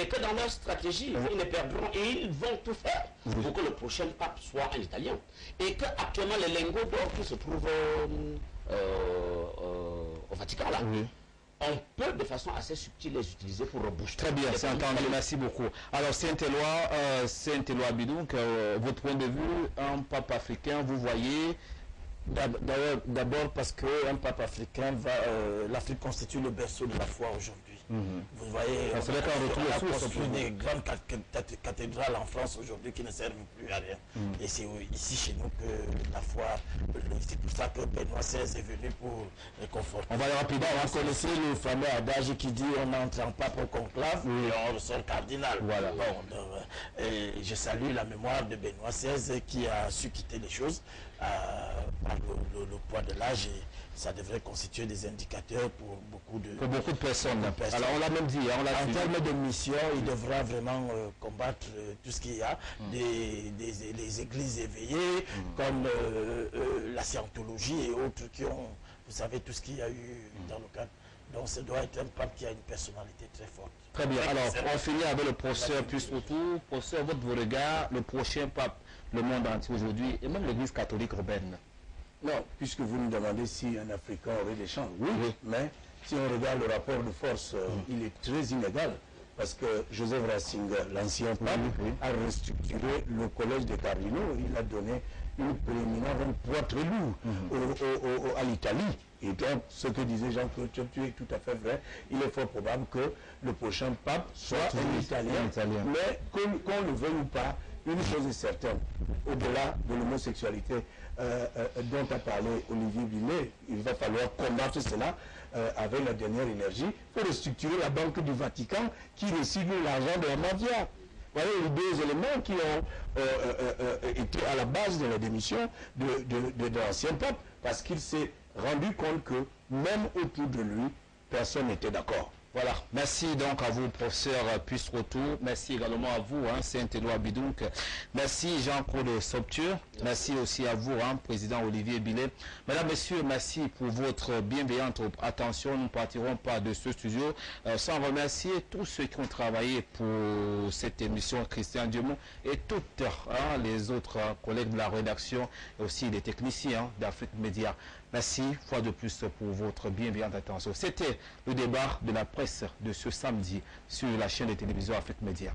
Et que dans leur stratégie, ils ne perdront et ils vont tout faire pour que le prochain pape soit un Italien. Et que actuellement les lingots d'or qui se trouvent au Vatican, là, on peut de façon assez subtile les utiliser pour reboucher. Très bien, c'est entendu, merci beaucoup. Alors, Saint-Éloi Bidonk, votre point de vue, un pape africain, vous voyez. D'abord parce qu'un pape africain l'Afrique constitue le berceau de la foi aujourd'hui. Vous voyez, on a construit des grandes cathédrales en France aujourd'hui qui ne servent plus à rien. Et c'est ici chez nous que la foi, c'est pour ça que Benoît XVI est venu pour réconforter. On va aller rapidement. Vous connaissez le fameux adage qui dit on entre en pape au conclave et on ressort cardinal. Voilà. Bon, et je salue la mémoire de Benoît XVI qui a su quitter les choses par le poids de l'âge, et ça devrait constituer des indicateurs pour beaucoup de personnes. Alors on l'a même dit. En termes de mission, il devra vraiment combattre tout ce qu'il y a, des églises éveillées, comme la scientologie et autres qui ont, vous savez, tout ce qu'il y a eu dans le cadre. Donc ça doit être un pape qui a une personnalité très forte. Très bien. Alors on finit avec le professeur Puisse-Retour. Professeur, votre regard, le prochain pape, le monde entier aujourd'hui, et même l'église catholique urbaine. Non, puisque vous me demandez si un Africain aurait des chances. Oui. Mais si on regarde le rapport de force, il est très inégal. Parce que Joseph Ratzinger, l'ancien pape, a restructuré le collège des cardinaux. Il a donné une prééminence, un poids très lourd à l'Italie. Et donc, ce que disait Jean-Claude, tu es tout à fait vrai. Il est fort probable que le prochain pape soit un Italien. Mais qu'on le veuille ou pas, une chose est certaine. Au-delà de l'homosexualité dont a parlé Olivier Billet, il va falloir combattre cela avec la dernière énergie. Il faut restructurer la Banque du Vatican qui recycle l'argent de la mafia. Voilà les deux éléments qui ont été à la base de la démission de l'ancien pape, parce qu'il s'est rendu compte que même autour de lui, personne n'était d'accord. Voilà, merci donc à vous, professeur Puisse-Retour. Merci également à vous, Saint-Éloi Bidonk. Merci Jean-Claude Sobtur. Merci aussi à vous, président Olivier Billet. Mesdames, Messieurs, merci pour votre bienveillante attention. Nous ne partirons pas de ce studio sans remercier tous ceux qui ont travaillé pour cette émission, Christian Diomont et toutes les autres collègues de la rédaction et aussi les techniciens d'Afrique Média. Merci, fois de plus, pour votre bienveillante attention. C'était le débat de la presse de ce samedi sur la chaîne de télévision Afrique Média.